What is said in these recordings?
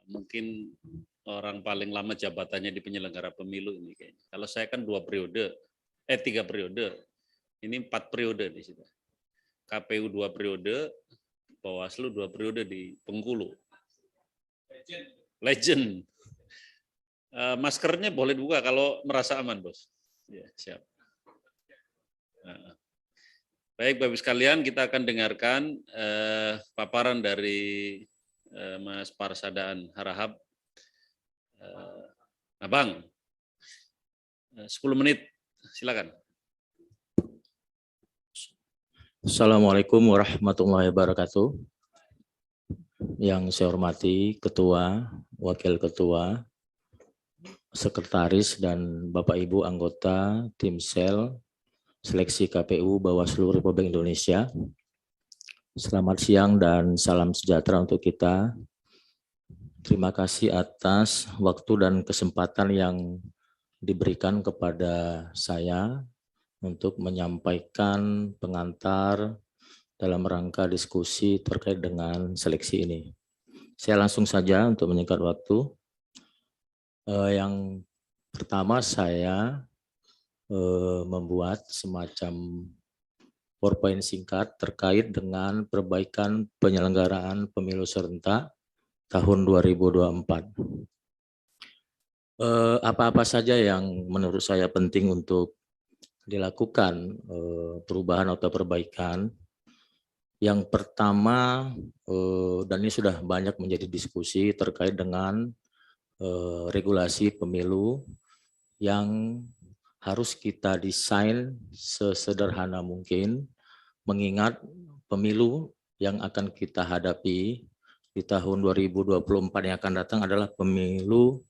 mungkin orang paling lama jabatannya di penyelenggara pemilu ini kayaknya. Kalau saya kan 3 periode, ini 4 periode di situ. KPU 2 periode, Bawaslu 2 periode di Bengkulu. Legend. Maskernya boleh dibuka kalau merasa aman, Bos. Ya, siap. Baik, Bapak sekalian, kita akan dengarkan paparan dari Mas Parsadaan Harahap. Bang, 10 menit, silakan. Assalamualaikum warahmatullahi wabarakatuh. Yang saya hormati Ketua, Wakil Ketua, Sekretaris, dan Bapak Ibu anggota tim sel seleksi KPU Bawaslu Republik Indonesia. Selamat siang dan salam sejahtera untuk kita. Terima kasih atas waktu dan kesempatan yang diberikan kepada saya untuk menyampaikan pengantar dalam rangka diskusi terkait dengan seleksi ini. Saya langsung saja untuk menyingkat waktu. Yang pertama saya membuat semacam PowerPoint singkat terkait dengan perbaikan penyelenggaraan pemilu serentak tahun 2024. Apa-apa saja yang menurut saya penting untuk dilakukan perubahan atau perbaikan. Yang pertama, dan ini sudah banyak menjadi diskusi terkait dengan regulasi pemilu yang harus kita desain sesederhana mungkin, mengingat pemilu yang akan kita hadapi di tahun 2024 yang akan datang adalah pemilu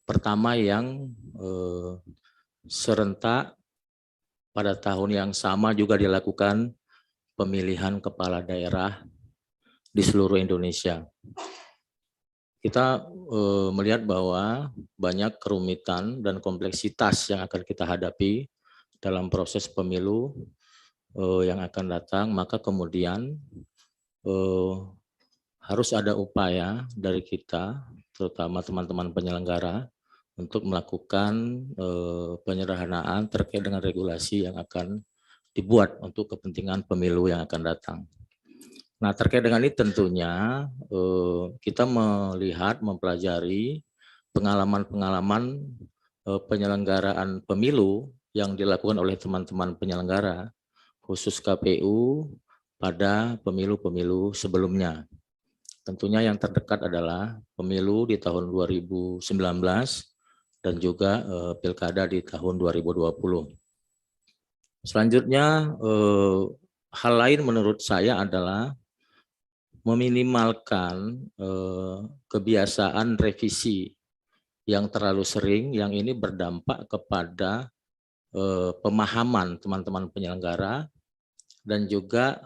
pertama yang serentak. Pada tahun yang sama juga dilakukan pemilihan kepala daerah di seluruh Indonesia. Kita melihat bahwa banyak kerumitan dan kompleksitas yang akan kita hadapi dalam proses pemilu yang akan datang, maka kemudian harus ada upaya dari kita, terutama teman-teman penyelenggara, untuk melakukan penyederhanaan terkait dengan regulasi yang akan dibuat untuk kepentingan pemilu yang akan datang. Nah, terkait dengan ini tentunya kita melihat, mempelajari pengalaman-pengalaman penyelenggaraan pemilu yang dilakukan oleh teman-teman penyelenggara, khusus KPU pada pemilu-pemilu sebelumnya. Tentunya yang terdekat adalah pemilu di tahun 2019, dan juga pilkada di tahun 2020. Selanjutnya, hal lain menurut saya adalah meminimalkan kebiasaan revisi yang terlalu sering, yang ini berdampak kepada pemahaman teman-teman penyelenggara dan juga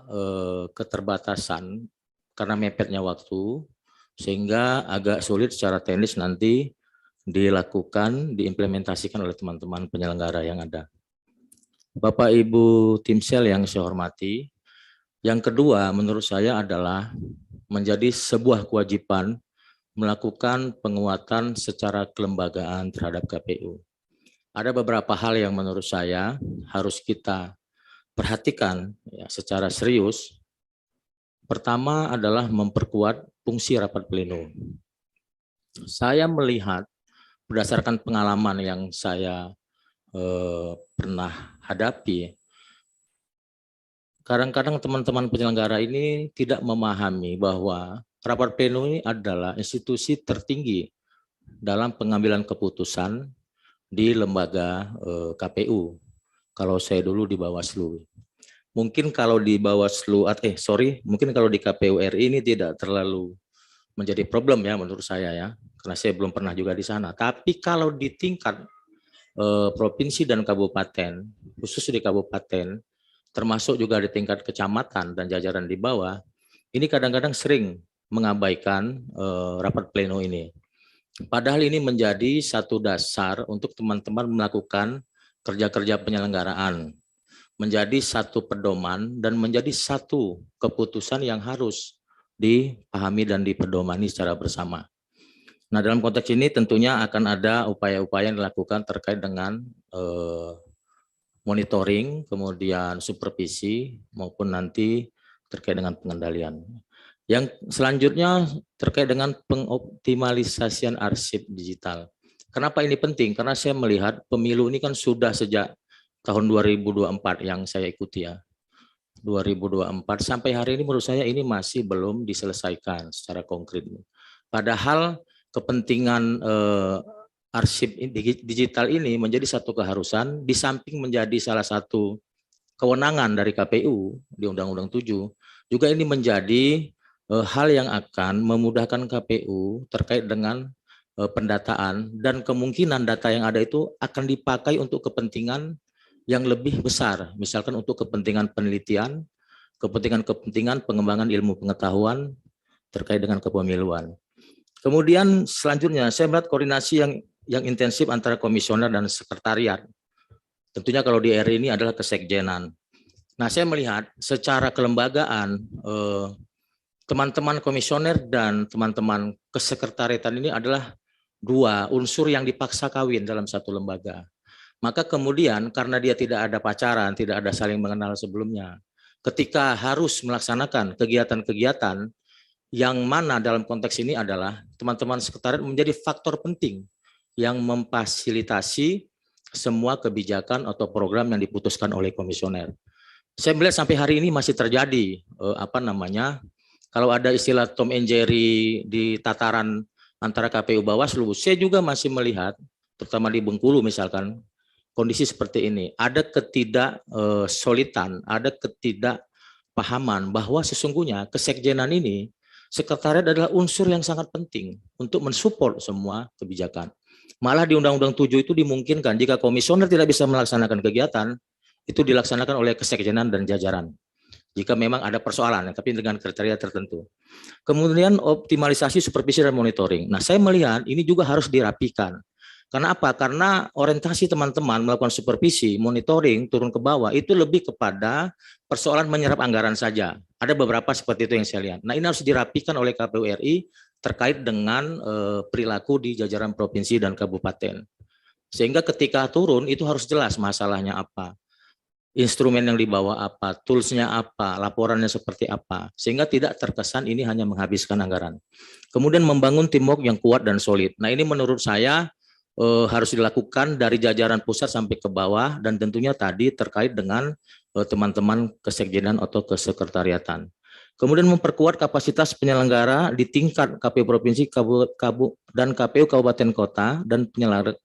keterbatasan karena mepetnya waktu, sehingga agak sulit secara teknis nanti dilakukan, diimplementasikan oleh teman-teman penyelenggara yang ada. Bapak Ibu tim sel yang saya hormati, yang kedua menurut saya adalah menjadi sebuah kewajiban melakukan penguatan secara kelembagaan terhadap KPU. Ada beberapa hal yang menurut saya harus kita perhatikan ya, secara serius. Pertama adalah memperkuat fungsi rapat pleno. Saya melihat berdasarkan pengalaman yang saya pernah hadapi, kadang-kadang teman-teman penyelenggara ini tidak memahami bahwa rapat pleno ini adalah institusi tertinggi dalam pengambilan keputusan di lembaga KPU. Kalau saya dulu di Bawaslu. Mungkin kalau di Bawaslu, mungkin kalau di KPU RI ini tidak terlalu menjadi problem ya menurut saya ya, karena saya belum pernah juga di sana. Tapi kalau di tingkat provinsi dan kabupaten, khusus di kabupaten, termasuk juga di tingkat kecamatan dan jajaran di bawah, ini kadang-kadang sering mengabaikan rapat pleno ini. Padahal ini menjadi satu dasar untuk teman-teman melakukan kerja-kerja penyelenggaraan, menjadi satu pedoman dan menjadi satu keputusan yang harus dipahami dan dipedomani secara bersama. Nah, dalam konteks ini tentunya akan ada upaya-upaya yang dilakukan terkait dengan monitoring, kemudian supervisi, maupun nanti terkait dengan pengendalian. Yang selanjutnya terkait dengan pengoptimalisasian arsip digital. Kenapa ini penting? Karena saya melihat pemilu ini kan sudah sejak tahun 2024 yang saya ikuti ya. 2024 sampai hari ini menurut saya ini masih belum diselesaikan secara konkret. Padahal kepentingan arsip digital ini menjadi satu keharusan di samping menjadi salah satu kewenangan dari KPU di Undang-Undang 7, juga ini menjadi hal yang akan memudahkan KPU terkait dengan pendataan dan kemungkinan data yang ada itu akan dipakai untuk kepentingan yang lebih besar, misalkan untuk kepentingan penelitian, kepentingan pengembangan ilmu pengetahuan terkait dengan kepemiluan. Kemudian selanjutnya saya melihat koordinasi yang intensif antara komisioner dan sekretariat. Tentunya kalau di RI ini adalah kesekjenan. Nah, saya melihat secara kelembagaan teman-teman komisioner dan teman-teman kesekretariatan ini adalah dua unsur yang dipaksa kawin dalam satu lembaga. Maka kemudian karena dia tidak ada pacaran, tidak ada saling mengenal sebelumnya, ketika harus melaksanakan kegiatan-kegiatan yang mana dalam konteks ini adalah teman-teman sekretariat menjadi faktor penting yang memfasilitasi semua kebijakan atau program yang diputuskan oleh komisioner. Saya melihat sampai hari ini masih terjadi kalau ada istilah Tom and Jerry di tataran antara KPU Bawaslu, saya juga masih melihat terutama di Bengkulu misalkan kondisi seperti ini, ada ketidaksolidan, ada ketidakpahaman bahwa sesungguhnya kesekjenan ini, sekretariat adalah unsur yang sangat penting untuk mensupport semua kebijakan. Malah di Undang-Undang 7 itu dimungkinkan jika komisioner tidak bisa melaksanakan kegiatan, itu dilaksanakan oleh kesekjenan dan jajaran. Jika memang ada persoalan, tapi dengan kriteria tertentu. Kemudian optimalisasi supervisi dan monitoring. Nah, saya melihat ini juga harus dirapikan. Karena apa? Karena orientasi teman-teman melakukan supervisi, monitoring, turun ke bawah, itu lebih kepada persoalan menyerap anggaran saja. Ada beberapa seperti itu yang saya lihat. Nah, ini harus dirapikan oleh KPU RI terkait dengan perilaku di jajaran provinsi dan kabupaten. Sehingga ketika turun, itu harus jelas masalahnya apa. Instrumen yang dibawa apa, toolsnya apa, laporannya seperti apa. Sehingga tidak terkesan ini hanya menghabiskan anggaran. Kemudian membangun teamwork yang kuat dan solid. Nah, ini menurut saya harus dilakukan dari jajaran pusat sampai ke bawah dan tentunya tadi terkait dengan teman-teman kesekjenan atau kesekretariatan. Kemudian memperkuat kapasitas penyelenggara di tingkat KPU Provinsi dan KPU Kabupaten Kota dan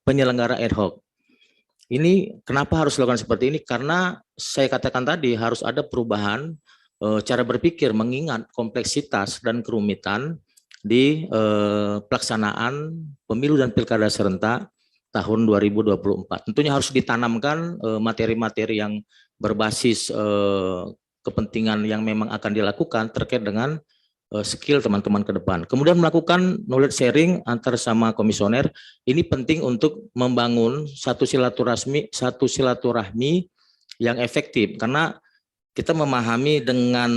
penyelenggara ad hoc. Ini kenapa harus dilakukan seperti ini? Karena saya katakan tadi harus ada perubahan cara berpikir mengingat kompleksitas dan kerumitan di pelaksanaan pemilu dan pilkada serentak tahun 2024. Tentunya harus ditanamkan materi-materi yang berbasis kepentingan yang memang akan dilakukan terkait dengan skill teman-teman ke depan. Kemudian melakukan knowledge sharing antar sama komisioner. Ini penting untuk membangun satu silaturahmi yang efektif karena kita memahami dengan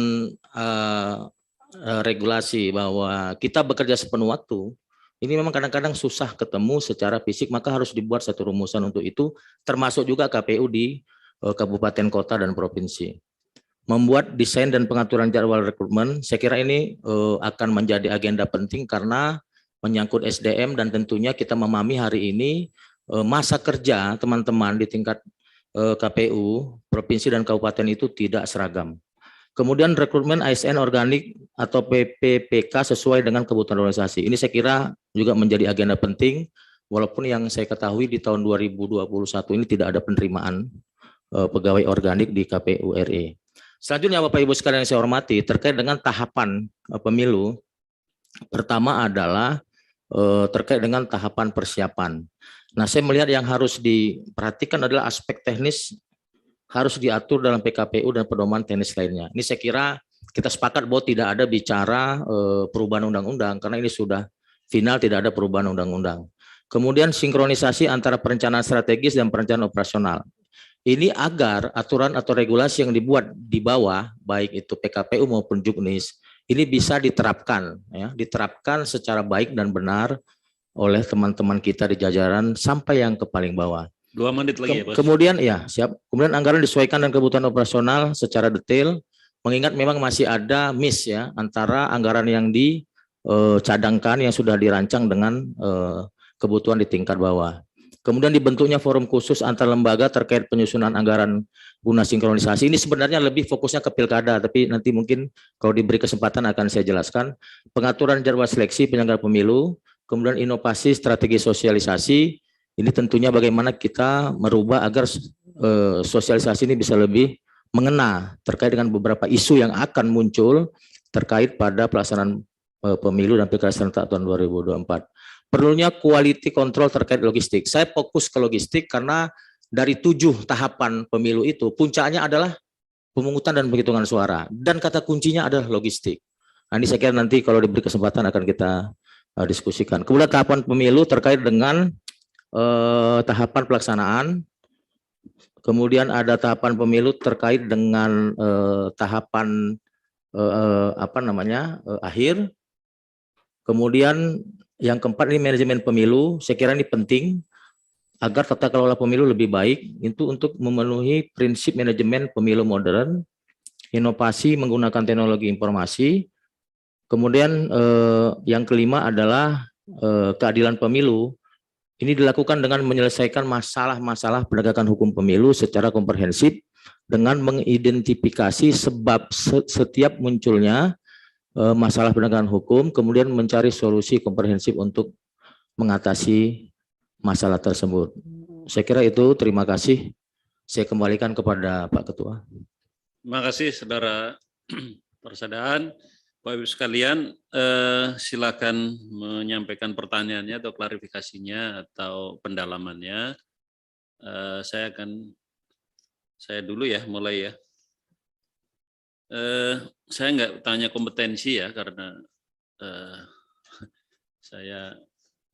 regulasi bahwa kita bekerja sepenuh waktu, ini memang kadang-kadang susah ketemu secara fisik, maka harus dibuat satu rumusan untuk itu, termasuk juga KPU di kabupaten, kota, dan provinsi. Membuat desain dan pengaturan jadwal rekrutmen, saya kira ini akan menjadi agenda penting karena menyangkut SDM dan tentunya kita memahami hari ini masa kerja teman-teman di tingkat KPU, provinsi, dan kabupaten itu tidak seragam. Kemudian rekrutmen ASN organik atau PPPK sesuai dengan kebutuhan organisasi. Ini saya kira juga menjadi agenda penting, walaupun yang saya ketahui di tahun 2021 ini tidak ada penerimaan pegawai organik di KPU RI. Selanjutnya Bapak Ibu sekalian yang saya hormati, terkait dengan tahapan pemilu, pertama adalah terkait dengan tahapan persiapan. Nah, saya melihat yang harus diperhatikan adalah aspek teknis harus diatur dalam PKPU dan pedoman teknis lainnya. Ini saya kira kita sepakat bahwa tidak ada bicara perubahan undang-undang karena ini sudah final, tidak ada perubahan undang-undang. Kemudian sinkronisasi antara perencanaan strategis dan perencanaan operasional. Ini agar aturan atau regulasi yang dibuat di bawah, baik itu PKPU maupun Juknis, ini bisa diterapkan, ya, diterapkan secara baik dan benar oleh teman-teman kita di jajaran sampai yang ke paling bawah. 2 menit lagi ya, Bos. Kemudian ya siap. Kemudian anggaran disesuaikan dengan kebutuhan operasional secara detail, mengingat memang masih ada miss ya antara anggaran yang dicadangkan yang sudah dirancang dengan kebutuhan di tingkat bawah. Kemudian dibentuknya forum khusus antar lembaga terkait penyusunan anggaran guna sinkronisasi. Ini sebenarnya lebih fokusnya ke pilkada, tapi nanti mungkin kalau diberi kesempatan akan saya jelaskan. Pengaturan jadwal seleksi penyelenggara pemilu, kemudian inovasi strategi sosialisasi. Ini tentunya bagaimana kita merubah agar sosialisasi ini bisa lebih mengena terkait dengan beberapa isu yang akan muncul terkait pada pelaksanaan pemilu dan pilkada serentak tahun 2024. Perlunya quality control terkait logistik. Saya fokus ke logistik karena dari 7 tahapan pemilu itu puncaknya adalah pemungutan dan penghitungan suara dan kata kuncinya adalah logistik. Nah, ini saya kira nanti kalau diberi kesempatan akan kita diskusikan. Kemudian tahapan pemilu terkait dengan tahapan pelaksanaan. Kemudian ada tahapan pemilu terkait dengan tahapan akhir. Kemudian yang keempat ini manajemen pemilu. Saya kira ini penting agar tata kelola pemilu lebih baik itu untuk memenuhi prinsip manajemen pemilu modern, inovasi menggunakan teknologi informasi. Kemudian yang kelima adalah keadilan pemilu. Ini dilakukan dengan menyelesaikan masalah-masalah penegakan hukum pemilu secara komprehensif dengan mengidentifikasi sebab setiap munculnya masalah penegakan hukum, kemudian mencari solusi komprehensif untuk mengatasi masalah tersebut. Saya kira itu, terima kasih. Saya kembalikan kepada Pak Ketua. Terima kasih, Saudara Persadaan. Bapak Ibu sekalian, silakan menyampaikan pertanyaannya atau klarifikasinya atau pendalamannya. Saya dulu ya, mulai ya. Saya nggak tanya kompetensi ya, karena saya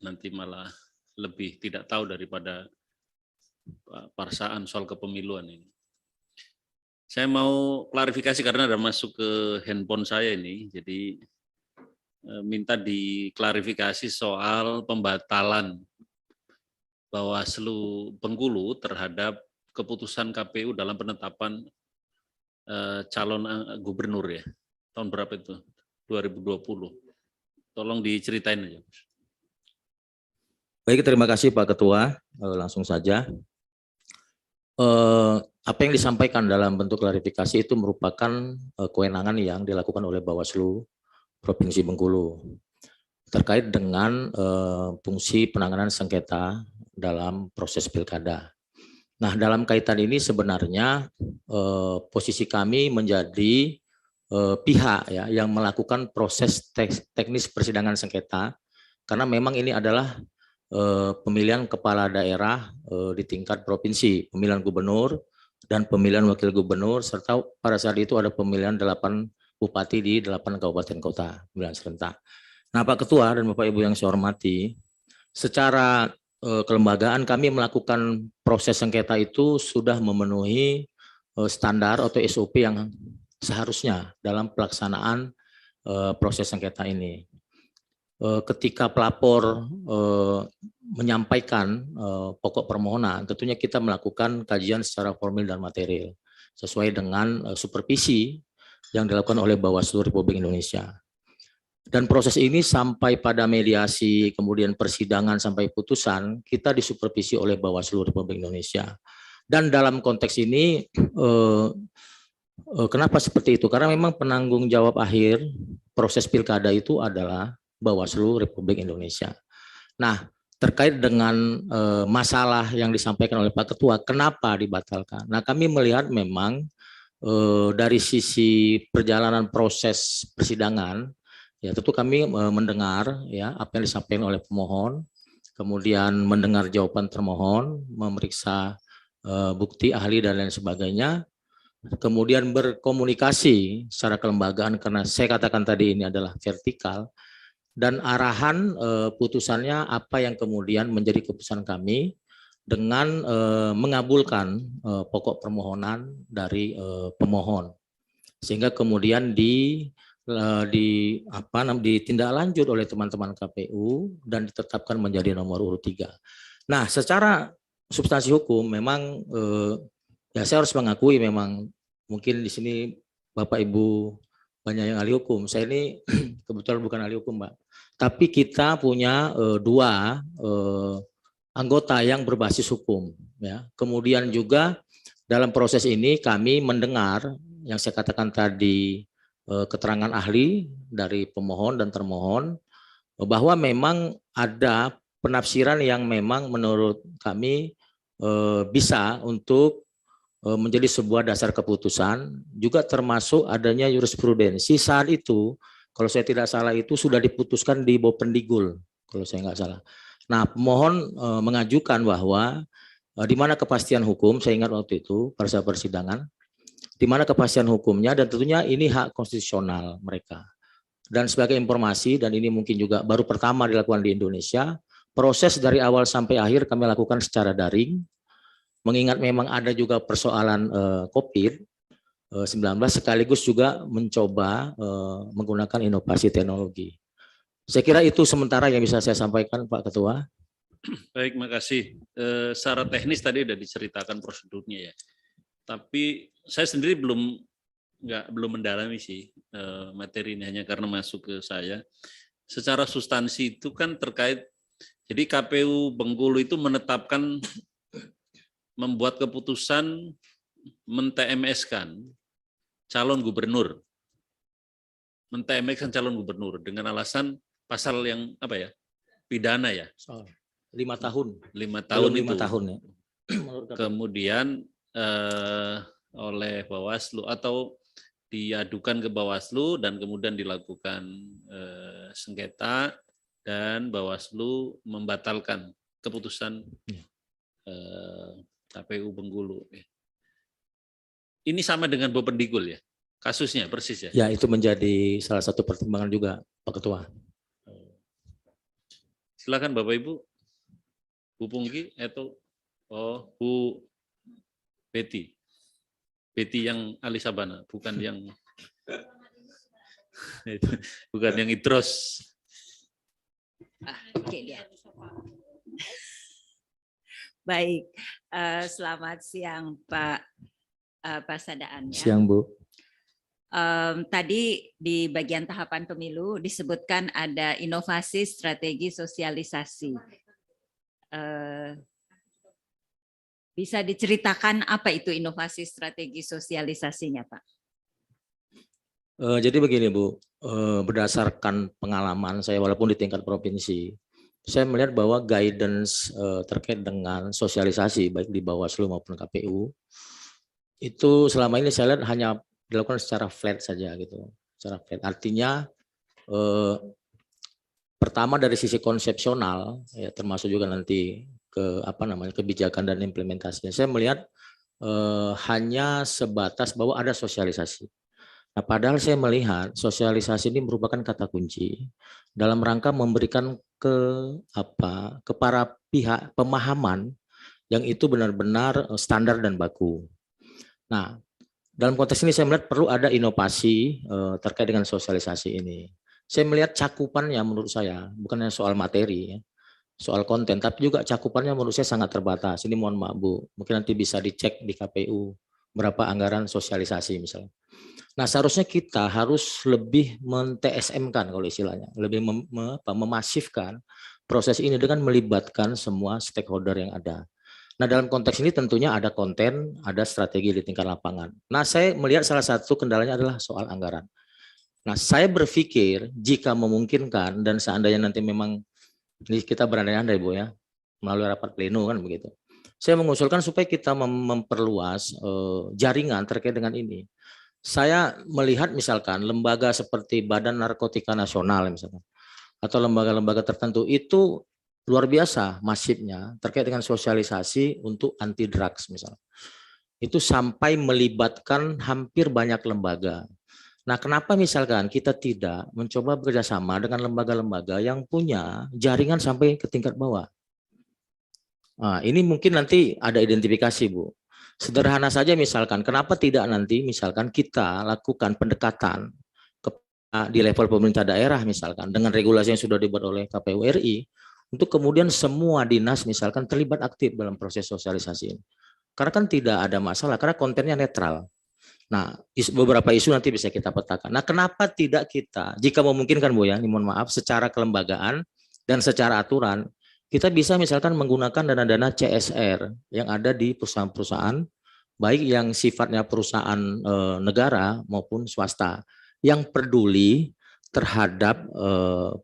nanti malah lebih tidak tahu daripada Pak Parsaan soal kepemiluan ini. Saya mau klarifikasi karena ada masuk ke handphone saya ini, jadi minta diklarifikasi soal pembatalan Bawaslu Bengkulu terhadap keputusan KPU dalam penetapan calon gubernur ya. Tahun berapa itu? 2020. Tolong diceritain aja. Baik, terima kasih Pak Ketua. Langsung saja. Apa yang disampaikan dalam bentuk klarifikasi itu merupakan kewenangan yang dilakukan oleh Bawaslu Provinsi Bengkulu terkait dengan fungsi penanganan sengketa dalam proses pilkada. Nah, dalam kaitan ini sebenarnya posisi kami menjadi pihak ya yang melakukan proses teknis persidangan sengketa karena memang ini adalah pemilihan kepala daerah di tingkat provinsi, pemilihan gubernur dan pemilihan wakil gubernur, serta pada saat itu ada pemilihan 8 bupati di 8 kabupaten kota, pemilihan serentak. Nah, Pak Ketua dan Bapak Ibu yang saya hormati, secara kelembagaan kami melakukan proses sengketa itu sudah memenuhi standar atau SOP yang seharusnya dalam pelaksanaan proses sengketa ini. Ketika pelapor menyampaikan pokok permohonan, tentunya kita melakukan kajian secara formil dan material sesuai dengan supervisi yang dilakukan oleh Bawaslu Republik Indonesia. Dan proses ini sampai pada mediasi, kemudian persidangan sampai putusan, kita disupervisi oleh Bawaslu Republik Indonesia. Dan dalam konteks ini, kenapa seperti itu? Karena memang penanggung jawab akhir proses pilkada itu adalah Bawaslu Republik Indonesia. Nah, terkait dengan masalah yang disampaikan oleh Pak Ketua, kenapa dibatalkan? Nah, kami melihat memang dari sisi perjalanan proses persidangan, ya tentu kami mendengar ya apa yang disampaikan oleh pemohon, kemudian mendengar jawaban termohon, memeriksa bukti ahli dan lain sebagainya, kemudian berkomunikasi secara kelembagaan karena saya katakan tadi ini adalah vertikal, dan arahan putusannya apa yang kemudian menjadi keputusan kami dengan mengabulkan pokok permohonan dari pemohon, sehingga kemudian ditindaklanjut oleh teman-teman KPU dan ditetapkan menjadi nomor urut 3. Nah, secara substansi hukum memang ya saya harus mengakui memang mungkin di sini Bapak Ibu banyak yang ahli hukum. Saya ini kebetulan bukan ahli hukum, Mbak. Tapi kita punya dua anggota yang berbasis hukum, ya. Kemudian juga dalam proses ini kami mendengar yang saya katakan tadi, keterangan ahli dari pemohon dan termohon bahwa memang ada penafsiran yang memang menurut kami bisa untuk menjadi sebuah dasar keputusan, juga termasuk adanya jurisprudensi saat itu, kalau saya tidak salah itu sudah diputuskan di Bopendigul, kalau saya nggak salah. Nah, pemohon mengajukan bahwa di mana kepastian hukum, saya ingat waktu itu pada saat persidangan, di mana kepastian hukumnya dan tentunya ini hak konstitusional mereka. Dan sebagai informasi, dan ini mungkin juga baru pertama dilakukan di Indonesia, proses dari awal sampai akhir kami lakukan secara daring, mengingat memang ada juga persoalan COVID-19, sekaligus juga mencoba menggunakan inovasi teknologi. Saya kira itu sementara yang bisa saya sampaikan, Pak Ketua. Baik, makasih. Secara teknis tadi sudah diceritakan prosedurnya ya. Tapi saya sendiri belum mendalami sih materi ini, hanya karena masuk ke saya. Secara substansi itu kan terkait, jadi KPU Bengkulu itu membuat keputusan men-TMS-kan calon gubernur. Men-TMS-kan calon gubernur dengan alasan pasal yang apa ya? Pidana ya. 5 tahun. 5 tahun itu. 5 tahun ya. Kemudian oleh Bawaslu atau diadukan ke Bawaslu dan kemudian dilakukan sengketa dan Bawaslu membatalkan keputusan KPU Bengkulu. Ini sama dengan Bopendigul ya, kasusnya persis ya? Ya, itu menjadi salah satu pertimbangan juga, Pak Ketua. Silakan Bapak Ibu, Bu Pungki atau Bu Betty. Betty yang Ali Sabana, bukan yang Idros. Oke, dia. Baik, selamat siang Pak Pasadaan. Ya. Siang Bu. Tadi di bagian tahapan pemilu disebutkan ada inovasi strategi sosialisasi. Bisa diceritakan apa itu inovasi strategi sosialisasinya, Pak? Jadi begini Bu, berdasarkan pengalaman saya walaupun di tingkat provinsi, saya melihat bahwa guidance terkait dengan sosialisasi baik di Bawaslu maupun KPU itu selama ini saya lihat hanya dilakukan secara flat saja gitu, secara flat. Artinya pertama dari sisi konsepsional, ya, termasuk juga nanti kebijakan dan implementasinya. Saya melihat hanya sebatas bahwa ada sosialisasi. Nah, padahal saya melihat sosialisasi ini merupakan kata kunci dalam rangka memberikan ke para pihak pemahaman yang itu benar-benar standar dan baku. Nah, dalam konteks ini saya melihat perlu ada inovasi terkait dengan sosialisasi ini. Saya melihat cakupannya menurut saya bukan hanya soal materi, ya, soal konten, tapi juga cakupannya menurut saya sangat terbatas. Ini mohon maaf Bu, mungkin nanti bisa dicek di KPU berapa anggaran sosialisasi misalnya. Nah, seharusnya kita harus lebih men-TSM-kan kalau istilahnya, lebih memasifkan proses ini dengan melibatkan semua stakeholder yang ada. Nah, dalam konteks ini tentunya ada konten, ada strategi di tingkat lapangan. Nah, saya melihat salah satu kendalanya adalah soal anggaran. Nah, saya berpikir jika memungkinkan dan seandainya nanti memang ini kita berandai-andai Bu ya, melalui rapat pleno kan begitu. Saya mengusulkan supaya kita memperluas jaringan terkait dengan ini. Saya melihat misalkan lembaga seperti Badan Narkotika Nasional misalkan, atau lembaga-lembaga tertentu itu luar biasa masifnya terkait dengan sosialisasi untuk anti drugs misalnya. Itu sampai melibatkan hampir banyak lembaga. Nah, kenapa misalkan kita tidak mencoba bekerjasama dengan lembaga-lembaga yang punya jaringan sampai ke tingkat bawah? Nah, ini mungkin nanti ada identifikasi Bu. Sederhana saja misalkan, kenapa tidak nanti misalkan kita lakukan pendekatan di level pemerintah daerah misalkan dengan regulasi yang sudah dibuat oleh KPU RI untuk kemudian semua dinas misalkan terlibat aktif dalam proses sosialisasi ini. Karena kan tidak ada masalah karena kontennya netral. Nah, beberapa isu nanti bisa kita petakan. Nah, kenapa tidak kita, jika memungkinkan Bu ya, mohon maaf, secara kelembagaan dan secara aturan, kita bisa misalkan menggunakan dana-dana CSR yang ada di perusahaan-perusahaan, baik yang sifatnya perusahaan negara maupun swasta, yang peduli terhadap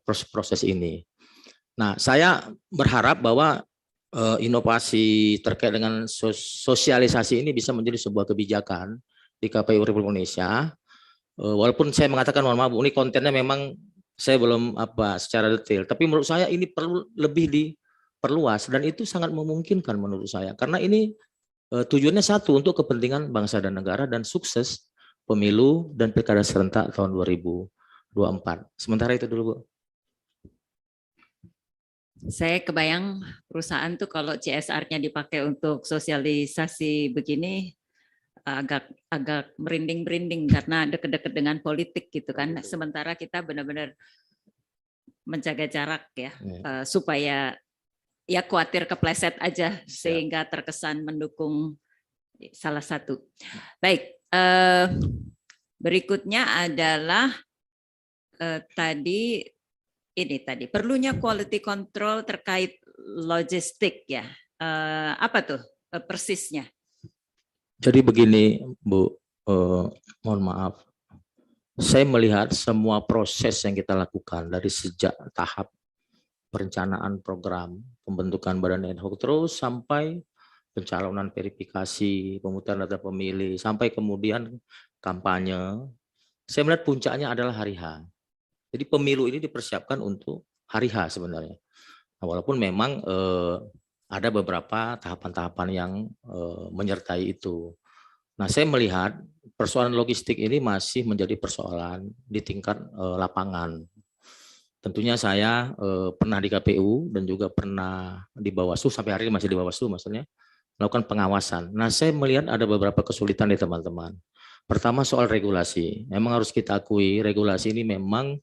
proses-proses ini. Nah, saya berharap bahwa inovasi terkait dengan sosialisasi ini bisa menjadi sebuah kebijakan di KPU Republik Indonesia. Walaupun saya mengatakan mohon maaf, ini kontennya memang saya belum secara detail, tapi menurut saya ini perlu lebih diperluas dan itu sangat memungkinkan menurut saya karena ini tujuannya satu untuk kepentingan bangsa dan negara dan sukses pemilu dan pilkada serentak tahun 2024. Sementara itu dulu Bu. Saya kebayang perusahaan tuh kalau CSR-nya dipakai untuk sosialisasi begini agak merinding-merinding karena dekat-dekat dengan politik gitu kan. Sementara kita benar-benar menjaga jarak ya, supaya ya khawatir kepleset aja sehingga terkesan mendukung salah satu. Baik, berikutnya adalah tadi perlunya quality control terkait logistik ya. Apa tuh persisnya? Jadi begini Bu, mohon maaf, saya melihat semua proses yang kita lakukan dari sejak tahap perencanaan program, pembentukan badan ad hoc terus sampai pencalonan verifikasi, pemutusan data pemilih, sampai kemudian kampanye. Saya melihat puncaknya adalah hari H. Jadi pemilu ini dipersiapkan untuk hari H sebenarnya. Nah, walaupun memang ada beberapa tahapan-tahapan yang menyertai itu. Nah, saya melihat persoalan logistik ini masih menjadi persoalan di tingkat lapangan. Tentunya saya pernah di KPU dan juga pernah di Bawaslu, sampai hari ini masih di Bawaslu maksudnya, melakukan pengawasan. Nah, saya melihat ada beberapa kesulitan di teman-teman. Pertama soal regulasi. Memang harus kita akui regulasi ini memang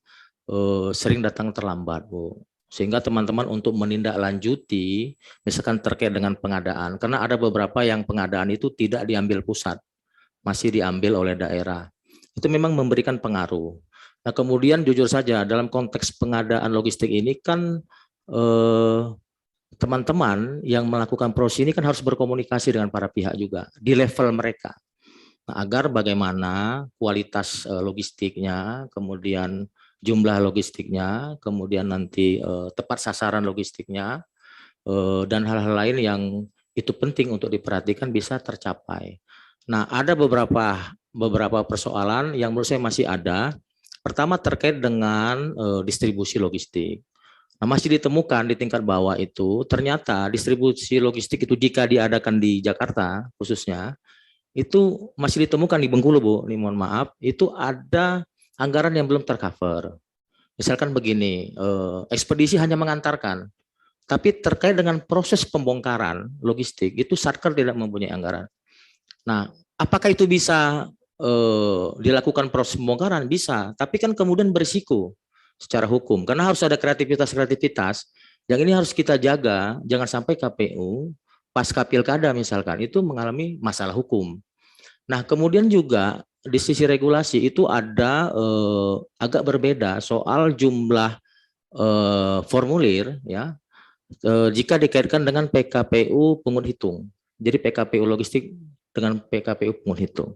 sering datang terlambat, Bu. Sehingga teman-teman untuk menindaklanjuti, misalkan terkait dengan pengadaan, karena ada beberapa yang pengadaan itu tidak diambil pusat, masih diambil oleh daerah. Itu memang memberikan pengaruh. Nah, kemudian jujur saja dalam konteks pengadaan logistik ini kan teman-teman yang melakukan proses ini kan harus berkomunikasi dengan para pihak juga di level mereka. Nah, agar bagaimana kualitas logistiknya, kemudian jumlah logistiknya, kemudian nanti tepat sasaran logistiknya, dan hal-hal lain yang itu penting untuk diperhatikan bisa tercapai. Nah, ada beberapa persoalan yang menurut saya masih ada. Pertama terkait dengan distribusi logistik. Nah, masih ditemukan di tingkat bawah itu, ternyata distribusi logistik itu jika diadakan di Jakarta khususnya, itu masih ditemukan di Bengkulu, Bu, ini mohon maaf, itu ada anggaran yang belum tercover. Misalkan begini, ekspedisi hanya mengantarkan, tapi terkait dengan proses pembongkaran logistik, itu Satker tidak mempunyai anggaran. Nah, apakah itu bisa dilakukan proses pembongkaran? Bisa, tapi kan kemudian berisiko secara hukum, karena harus ada kreativitas, yang ini harus kita jaga, jangan sampai KPU, pasca pilkada misalkan, itu mengalami masalah hukum. Nah, kemudian juga di sisi regulasi itu ada agak berbeda soal jumlah formulir ya jika dikaitkan dengan PKPU pungut hitung. Jadi PKPU logistik dengan PKPU pungut hitung.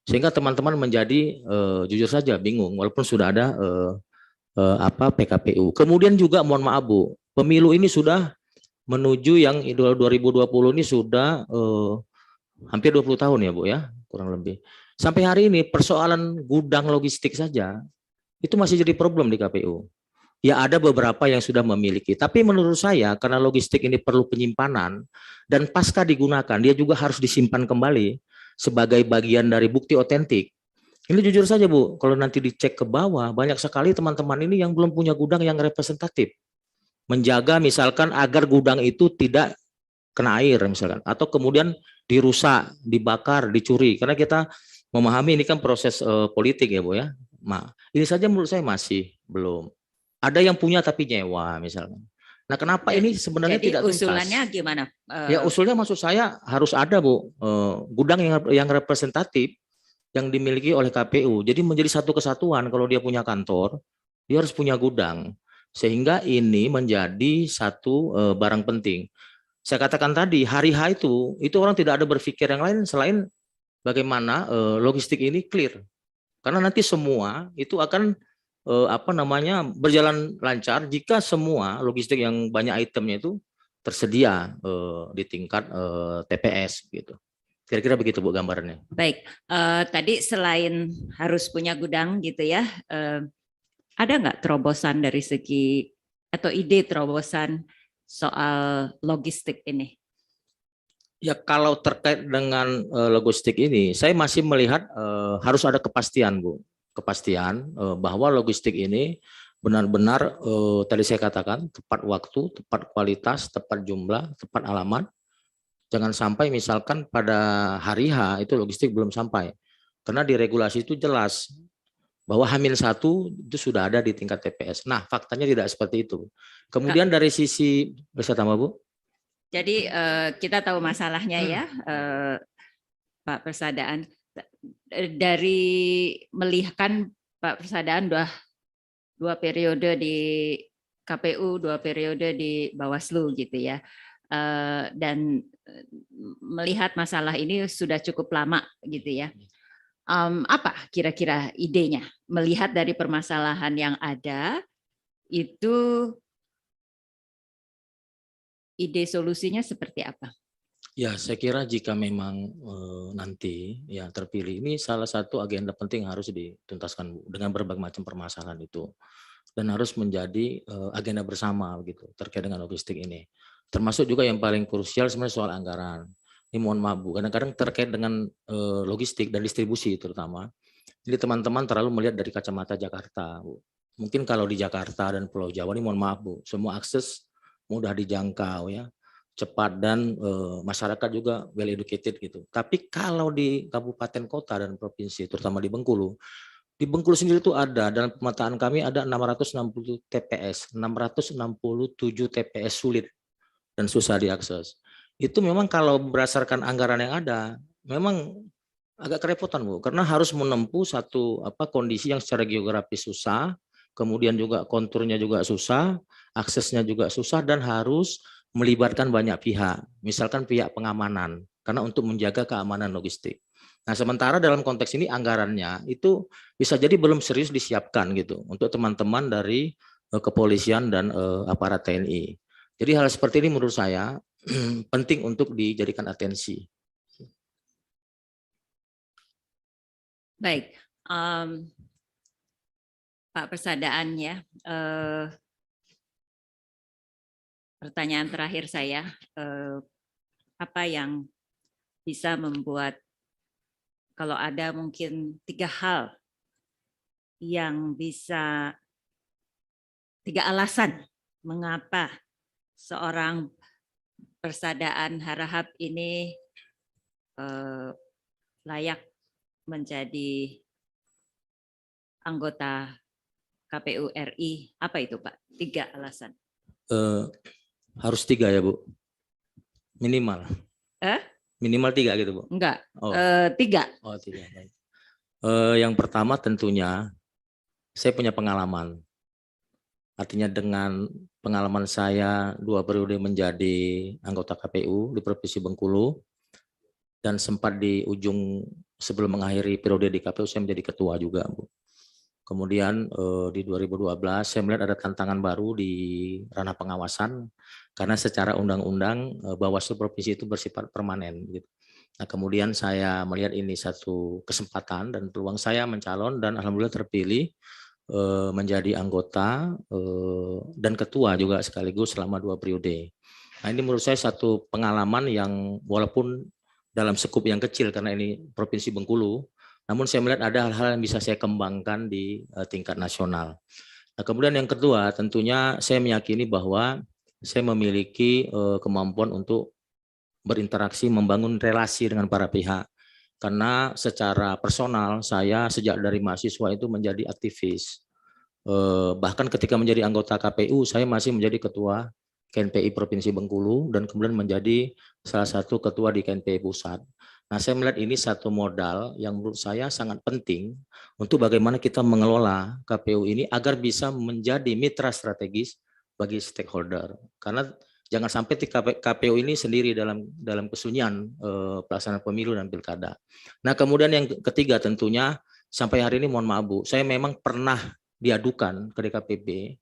Sehingga teman-teman menjadi jujur saja bingung walaupun sudah ada PKPU. Kemudian juga mohon maaf Bu, pemilu ini sudah menuju yang 2020 ini sudah hampir 20 tahun ya Bu ya, kurang lebih. Sampai hari ini persoalan gudang logistik saja itu masih jadi problem di KPU. Ya ada beberapa yang sudah memiliki, tapi menurut saya karena logistik ini perlu penyimpanan dan pasca digunakan dia juga harus disimpan kembali sebagai bagian dari bukti otentik. Ini jujur saja Bu, kalau nanti dicek ke bawah banyak sekali teman-teman ini yang belum punya gudang yang representatif. Menjaga misalkan agar gudang itu tidak kena air misalkan, atau kemudian dirusak, dibakar, dicuri. Karena kita memahami ini kan proses politik ya Bu ya, Ini saja menurut saya masih belum. Ada yang punya tapi nyewa misalnya. Nah, kenapa ini sebenarnya Jadi tidak tuntas? usulannya gimana? Ya usulnya maksud saya harus ada Bu, gudang yang representatif yang dimiliki oleh KPU. Jadi menjadi satu kesatuan. Kalau dia punya kantor, dia harus punya gudang. Sehingga ini menjadi satu barang penting. Saya katakan tadi, hari H itu orang tidak ada berpikir yang lain selain bagaimana logistik ini clear. Karena nanti semua itu akan berjalan lancar jika semua logistik yang banyak itemnya itu tersedia di tingkat TPS gitu. Kira-kira begitu Bu gambarannya. Baik, tadi selain harus punya gudang gitu ya, ada nggak terobosan dari segi atau ide terobosan soal logistik ini? Ya kalau terkait dengan logistik ini, saya masih melihat harus ada kepastian Bu. Kepastian bahwa logistik ini benar-benar tadi saya katakan tepat waktu, tepat kualitas, tepat jumlah, tepat alamat. Jangan sampai misalkan pada hari H itu logistik belum sampai. Karena di regulasi itu jelas bahwa H-1 itu sudah ada di tingkat TPS. Nah, faktanya tidak seperti itu. Kemudian dari sisi, bisa tambah Bu? Jadi kita tahu masalahnya ya, Pak Persadaan. Dari melihat Pak Persadaan dua periode di KPU, 2 periode di Bawaslu gitu ya, dan melihat masalah ini sudah cukup lama gitu ya. Apa kira-kira idenya melihat dari permasalahan yang ada itu, ide solusinya seperti apa? Ya, saya kira jika memang nanti ya terpilih, ini salah satu agenda penting harus dituntaskan Bu, dengan berbagai macam permasalahan itu, dan harus menjadi agenda bersama gitu terkait dengan logistik ini. Termasuk juga yang paling krusial sebenarnya soal anggaran. Ini mohon maaf Bu, kadang-kadang terkait dengan logistik dan distribusi terutama. Jadi teman-teman terlalu melihat dari kacamata Jakarta Bu. Mungkin kalau di Jakarta dan Pulau Jawa ini mohon maaf Bu, semua akses mudah dijangkau ya, cepat, dan masyarakat juga well educated gitu. Tapi kalau di kabupaten kota dan provinsi, terutama di Bengkulu sendiri itu ada, dalam pemetaan kami ada 660 TPS, 667 TPS sulit dan susah diakses. Itu memang kalau berdasarkan anggaran yang ada, memang agak kerepotan Bu, karena harus menempuh satu kondisi yang secara geografis susah, kemudian juga konturnya juga susah, aksesnya juga susah, dan harus melibatkan banyak pihak, misalkan pihak pengamanan, karena untuk menjaga keamanan logistik. Nah, sementara dalam konteks ini anggarannya itu bisa jadi belum serius disiapkan gitu untuk teman-teman dari kepolisian dan aparat TNI. Jadi hal seperti ini menurut saya penting untuk dijadikan atensi. Baik, Pak Persadaan ya. Pertanyaan terakhir saya, apa yang bisa membuat, kalau ada mungkin 3 hal yang bisa, 3 alasan mengapa seorang Persadaan Harahap ini layak menjadi anggota KPU RI, apa itu Pak? 3 alasan. Harus 3 ya Bu, minimal. Minimal 3 gitu Bu? Enggak, Oh. 3. Oh 3. Yang pertama tentunya saya punya pengalaman. Artinya dengan pengalaman saya 2 periode menjadi anggota KPU di Provinsi Bengkulu, dan sempat di ujung sebelum mengakhiri periode di KPU saya menjadi ketua juga Bu. Kemudian di 2012 saya melihat ada tantangan baru di ranah pengawasan, karena secara undang-undang Bawaslu provinsi itu bersifat permanen gitu. Nah, kemudian saya melihat ini satu kesempatan dan peluang saya mencalon, dan alhamdulillah terpilih menjadi anggota dan ketua juga sekaligus selama 2 periode. Nah, ini menurut saya satu pengalaman yang walaupun dalam skup yang kecil karena ini Provinsi Bengkulu, namun saya melihat ada hal-hal yang bisa saya kembangkan di tingkat nasional. Nah, kemudian yang kedua, tentunya saya meyakini bahwa saya memiliki kemampuan untuk berinteraksi, membangun relasi dengan para pihak. karena secara personal saya sejak dari mahasiswa itu menjadi aktivis. Bahkan ketika menjadi anggota KPU saya masih menjadi ketua KNPI Provinsi Bengkulu dan kemudian menjadi salah satu ketua di KNPI Pusat. Nah, saya melihat ini satu modal yang menurut saya sangat penting untuk bagaimana kita mengelola KPU ini agar bisa menjadi mitra strategis bagi stakeholder. Karena jangan sampai KPU ini sendiri dalam kesunyian pelaksanaan pemilu dan pilkada. Nah, kemudian yang ketiga tentunya sampai hari ini mohon maaf Bu, saya memang pernah diadukan ke DKPP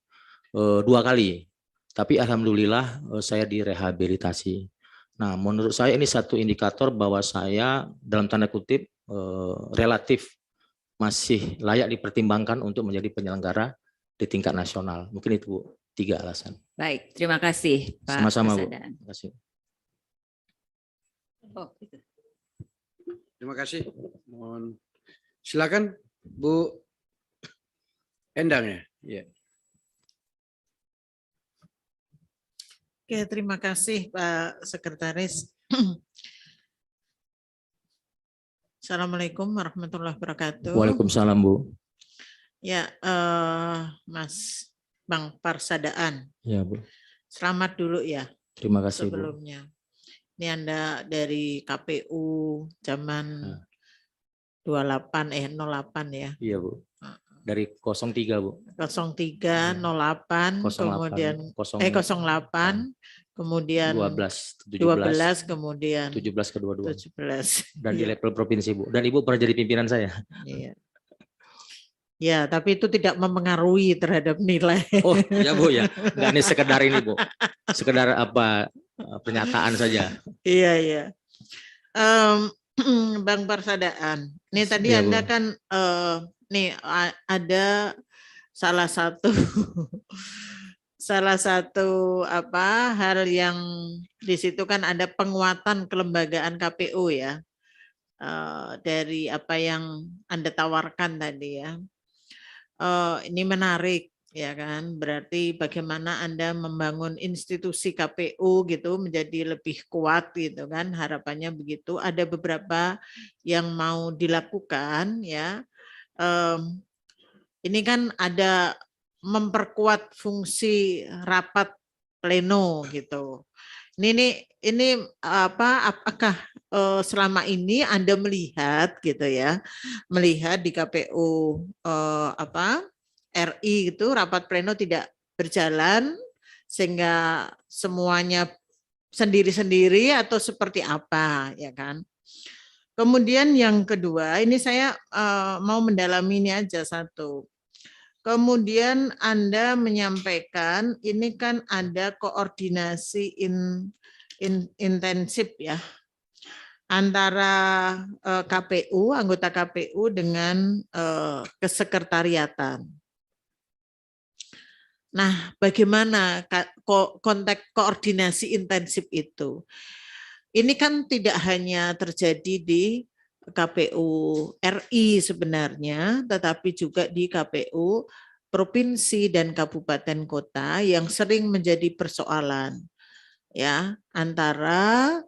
2 kali, tapi alhamdulillah saya direhabilitasi. Nah, menurut saya ini satu indikator bahwa saya dalam tanda kutip relatif masih layak dipertimbangkan untuk menjadi penyelenggara di tingkat nasional. Mungkin itu Bu, 3 alasan. Baik, terima kasih Pak Sama-sama Bu. Prasadaan. Terima kasih. Oh, gitu. Terima kasih. Mohon silakan Bu Endang ya. Iya. Oke, terima kasih Pak Sekretaris. Assalamualaikum warahmatullahi wabarakatuh. Waalaikumsalam Bu. Ya, Mas Bang Parsadaan, Ya Bu. selamat dulu ya Terima kasih Bu. sebelumnya. Ini Anda dari KPU zaman 08 ya. Iya Bu. Dari 03 Bu. 03 08 kemudian 08 kemudian 12 kemudian 17 ke 22. 17. Dan di level provinsi Bu. Dan Ibu pernah jadi pimpinan saya. Iya. Ya, tapi itu tidak mempengaruhi terhadap nilai. Oh ya Bu ya. Enggak, ini sekedar ini Bu. Sekedar apa pernyataan saja. Iya, iya. Bang Parsadaan, ini tadi Iya, Bu. Anda kan nih ada salah satu hal yang di situ kan ada penguatan kelembagaan KPU ya. Dari apa yang Anda tawarkan tadi ya. Ini menarik ya kan, berarti bagaimana Anda membangun institusi KPU gitu menjadi lebih kuat gitu kan, harapannya begitu. Ada beberapa yang mau dilakukan ya. Ini kan ada memperkuat fungsi rapat pleno gitu. Ini apakah selama ini Anda melihat gitu ya, melihat di KPU RI itu rapat pleno tidak berjalan sehingga semuanya sendiri-sendiri atau seperti apa ya kan? Kemudian yang kedua, ini saya mau mendalami ini aja satu. Kemudian Anda menyampaikan ini kan ada koordinasi intensif ya antara KPU, anggota KPU dengan kesekretariatan. Nah, bagaimana konteks koordinasi intensif itu? Ini kan tidak hanya terjadi di KPU RI sebenarnya, tetapi juga di KPU provinsi dan kabupaten kota yang sering menjadi persoalan ya antara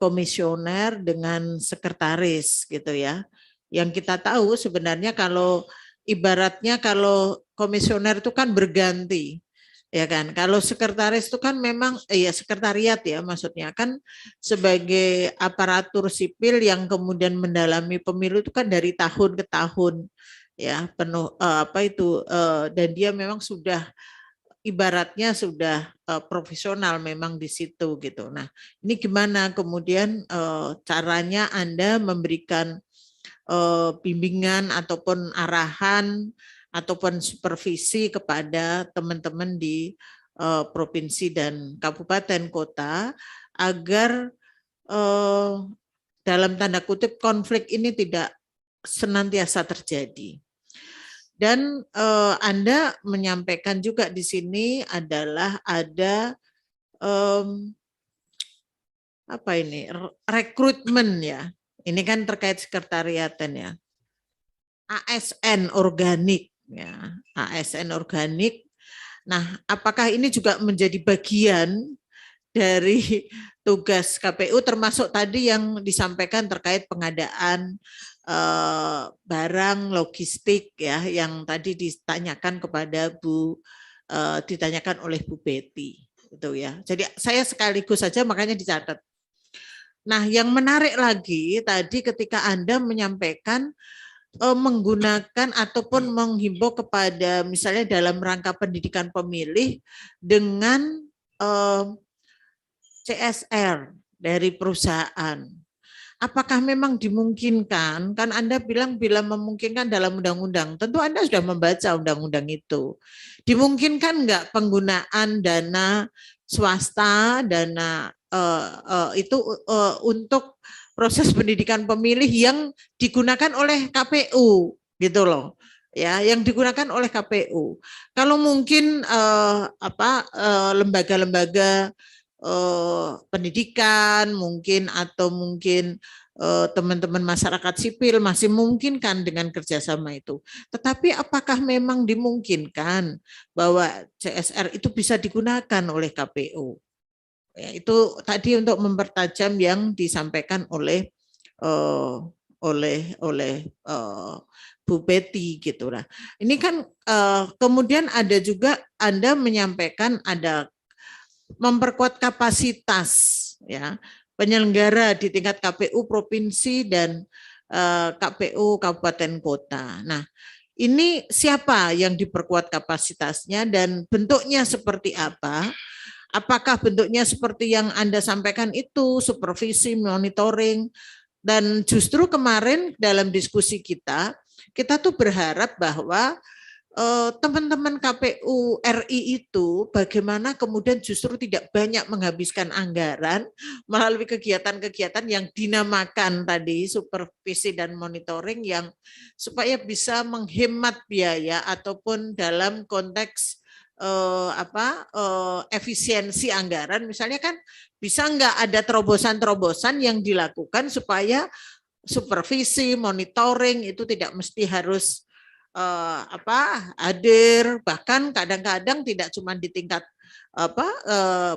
komisioner dengan sekretaris gitu ya. Yang kita tahu sebenarnya kalau ibaratnya kalau komisioner itu kan berganti. Ya kan, kalau sekretaris itu kan memang sekretariat ya maksudnya kan sebagai aparatur sipil yang kemudian mendalami pemilu itu kan dari tahun ke tahun ya penuh dan dia memang sudah ibaratnya sudah profesional memang di situ gitu. Nah, ini gimana kemudian caranya Anda memberikan bimbingan ataupun arahan ataupun supervisi kepada teman-teman di provinsi dan kabupaten kota agar dalam tanda kutip konflik ini tidak senantiasa terjadi. Dan Anda menyampaikan juga di sini adalah ada rekrutmen ya. Ini kan terkait sekretariatan ya. ASN organik ya, ASN organik. Nah, apakah ini juga menjadi bagian dari tugas KPU termasuk tadi yang disampaikan terkait pengadaan barang logistik ya yang tadi ditanyakan kepada ditanyakan oleh Bu Betty itu ya. Jadi saya sekaligus saja makanya dicatat. Nah, yang menarik lagi tadi ketika Anda menyampaikan menggunakan ataupun menghimbau kepada misalnya dalam rangka pendidikan pemilih dengan CSR dari perusahaan. Apakah memang dimungkinkan? Kan Anda bilang bila memungkinkan dalam undang-undang. Tentu Anda sudah membaca undang-undang itu. Dimungkinkan enggak penggunaan dana swasta, dana itu untuk proses pendidikan pemilih yang digunakan oleh KPU gitu loh. Ya, yang digunakan oleh KPU. Kalau mungkin lembaga-lembaga pendidikan mungkin atau mungkin teman-teman masyarakat sipil masih memungkinkan dengan kerjasama itu. Tetapi apakah memang dimungkinkan bahwa CSR itu bisa digunakan oleh KPU? Ya, itu tadi untuk mempertajam yang disampaikan oleh Bu Betty gitu lah. Ini kan kemudian ada juga Anda menyampaikan ada memperkuat kapasitas ya penyelenggara di tingkat KPU provinsi dan KPU kabupaten kota. Nah, ini siapa yang diperkuat kapasitasnya dan bentuknya seperti apa? Apakah bentuknya seperti yang Anda sampaikan itu, supervisi, monitoring, dan justru kemarin dalam diskusi kita tuh berharap bahwa teman-teman KPU RI itu bagaimana kemudian justru tidak banyak menghabiskan anggaran melalui kegiatan-kegiatan yang dinamakan tadi supervisi dan monitoring yang supaya bisa menghemat biaya ataupun dalam konteks efisiensi anggaran misalnya kan bisa nggak ada terobosan-terobosan yang dilakukan supaya supervisi monitoring itu tidak mesti harus hadir bahkan kadang-kadang tidak cuma di tingkat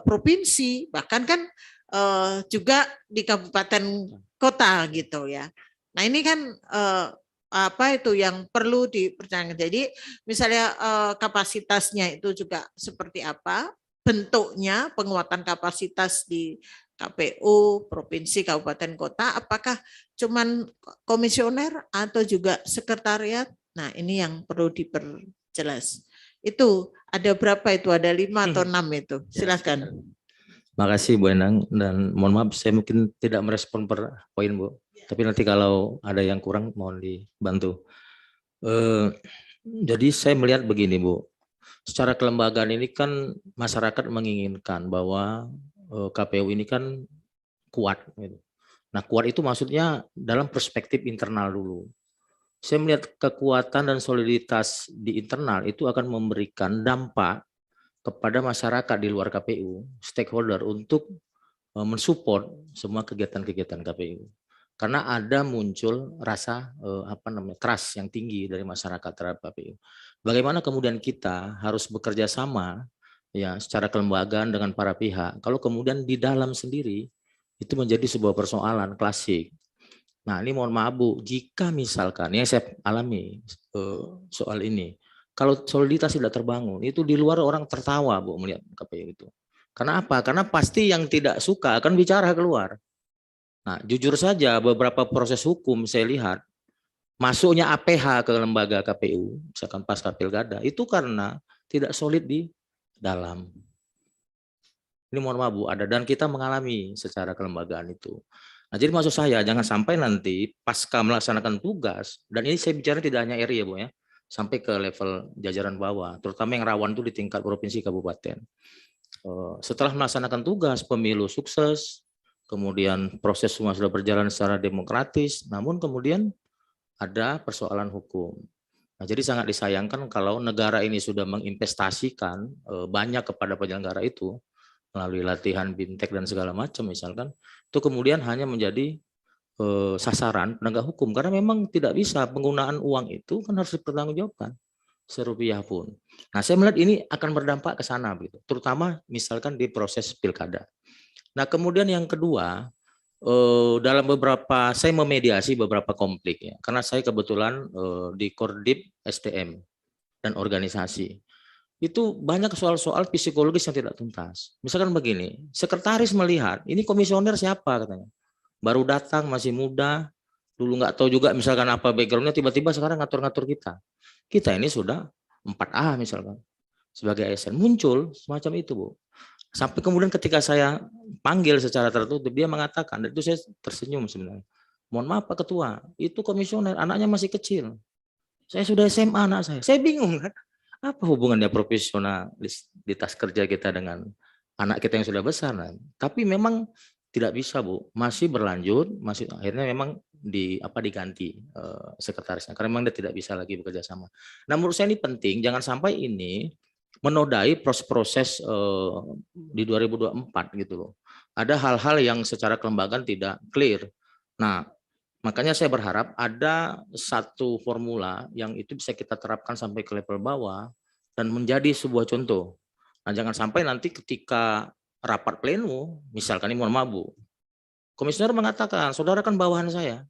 provinsi bahkan kan juga di kabupaten kota gitu ya. Nah ini kan itu yang perlu dipercayakan. Jadi misalnya kapasitasnya itu juga seperti apa, bentuknya penguatan kapasitas di KPU, provinsi, kabupaten, kota, apakah cuman komisioner atau juga sekretariat? Nah ini yang perlu diperjelas. Itu ada berapa itu? Ada 5 atau 6 itu? Silakan. Makasih Bu Endang dan mohon maaf saya mungkin tidak merespon per poin Bu. Tapi nanti kalau ada yang kurang mohon dibantu. Jadi saya melihat begini Bu, secara kelembagaan ini kan masyarakat menginginkan bahwa KPU ini kan kuat. Gitu. Nah kuat itu maksudnya dalam perspektif internal dulu. Saya melihat kekuatan dan soliditas di internal itu akan memberikan dampak kepada masyarakat di luar KPU, stakeholder untuk mensupport semua kegiatan-kegiatan KPU. Karena ada muncul rasa trust yang tinggi dari masyarakat terhadap KPU. Bagaimana kemudian kita harus bekerja sama ya secara kelembagaan dengan para pihak. Kalau kemudian di dalam sendiri itu menjadi sebuah persoalan klasik. Nah, ini mohon maaf Bu, jika misalkan yang saya alami soal ini, kalau soliditas tidak terbangun, itu di luar orang tertawa Bu melihat KPU itu. Karena apa? Karena pasti yang tidak suka akan bicara keluar. Nah, jujur saja beberapa proses hukum saya lihat masuknya APH ke lembaga KPU, misalkan pasca pilkada, itu karena tidak solid di dalam. Ini mohon maaf Bu, ada dan kita mengalami secara kelembagaan itu. Nah, jadi maksud saya jangan sampai nanti pasca melaksanakan tugas, dan ini saya bicara tidak hanya RI ya Bu ya, sampai ke level jajaran bawah, terutama yang rawan itu di tingkat provinsi kabupaten. Setelah melaksanakan tugas, pemilu sukses, kemudian proses semua sudah berjalan secara demokratis, namun kemudian ada persoalan hukum. Nah, jadi sangat disayangkan kalau negara ini sudah menginvestasikan banyak kepada penyelenggara itu melalui latihan bintek dan segala macam misalkan, itu kemudian hanya menjadi sasaran penegak hukum karena memang tidak bisa penggunaan uang itu kan harus dipertanggungjawabkan serupiah pun. Nah, saya melihat ini akan berdampak ke sana begitu, terutama misalkan di proses pilkada. Nah, kemudian yang kedua, dalam beberapa saya memediasi beberapa konflik ya, karena saya kebetulan di Kordip SDM dan organisasi. Itu banyak soal-soal psikologis yang tidak tuntas. Misalkan begini, sekretaris melihat ini komisioner siapa katanya, baru datang masih muda, dulu nggak tahu juga misalkan apa backgroundnya, tiba-tiba sekarang ngatur-ngatur kita. Kita ini sudah 4A misalkan sebagai ASN, muncul semacam itu Bu. Sampai kemudian ketika saya panggil secara tertutup, dia mengatakan, dan itu saya tersenyum sebenarnya. Mohon maaf Pak Ketua, itu komisioner, anaknya masih kecil. Saya sudah SMA anak saya. Saya bingung kan, apa hubungannya profesionalitas kerja kita dengan anak kita yang sudah besar. Nah, tapi memang tidak bisa Bu, masih berlanjut, masih akhirnya memang diganti sekretarisnya, karena memang dia tidak bisa lagi bekerja sama. Nah menurut saya ini penting, jangan sampai ini menodai proses-proses di 2024 gitu loh. Ada hal-hal yang secara kelembagaan tidak clear. Nah, makanya saya berharap ada satu formula yang itu bisa kita terapkan sampai ke level bawah dan menjadi sebuah contoh. Nah, jangan sampai nanti ketika rapat pleno, misalkan ini mohon maaf Bu, komisioner mengatakan, saudara kan bawahan saya,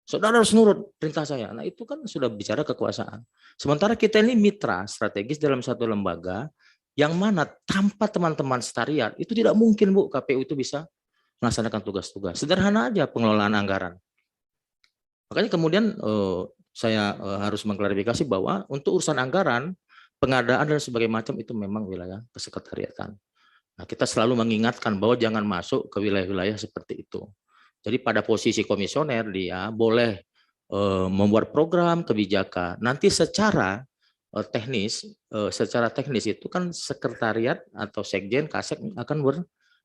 saudara harus nurut perintah saya. Nah itu kan sudah bicara kekuasaan. Sementara kita ini mitra strategis dalam satu lembaga yang mana tanpa teman-teman sekretariat itu tidak mungkin Bu KPU itu bisa melaksanakan tugas-tugas. Sederhana aja pengelolaan anggaran. Makanya kemudian saya harus mengklarifikasi bahwa untuk urusan anggaran, pengadaan dan sebagainya macam itu memang wilayah kesekretariatan. Nah kita selalu mengingatkan bahwa jangan masuk ke wilayah-wilayah seperti itu. Jadi pada posisi komisioner dia boleh membuat program kebijakan. Nanti secara teknis itu kan sekretariat atau sekjen kasek akan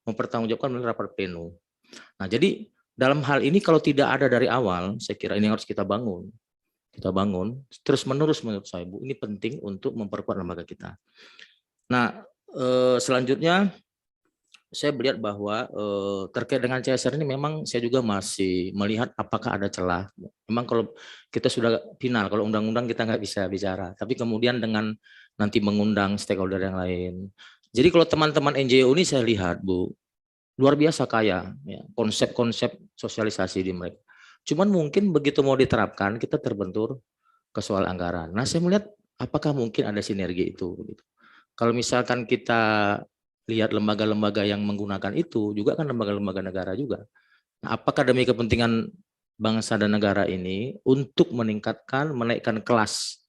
mempertanggungjawabkan melalui rapat pleno. Nah jadi dalam hal ini kalau tidak ada dari awal, saya kira ini harus kita bangun. Kita bangun terus menerus menurut saya Bu. Ini penting untuk memperkuat lembaga kita. Nah selanjutnya saya melihat bahwa terkait dengan CSR ini memang saya juga masih melihat apakah ada celah. Memang kalau kita sudah final, kalau undang-undang kita nggak bisa bicara. Tapi kemudian dengan nanti mengundang stakeholder yang lain. Jadi kalau teman-teman NGO ini saya lihat Bu, luar biasa kaya ya, konsep-konsep sosialisasi di mereka. Cuman mungkin begitu mau diterapkan kita terbentur ke soal anggaran. Nah saya melihat apakah mungkin ada sinergi itu. Kalau misalkan kita lihat lembaga-lembaga yang menggunakan itu juga kan lembaga-lembaga negara juga. Nah, apakah demi kepentingan bangsa dan negara ini untuk menaikkan kelas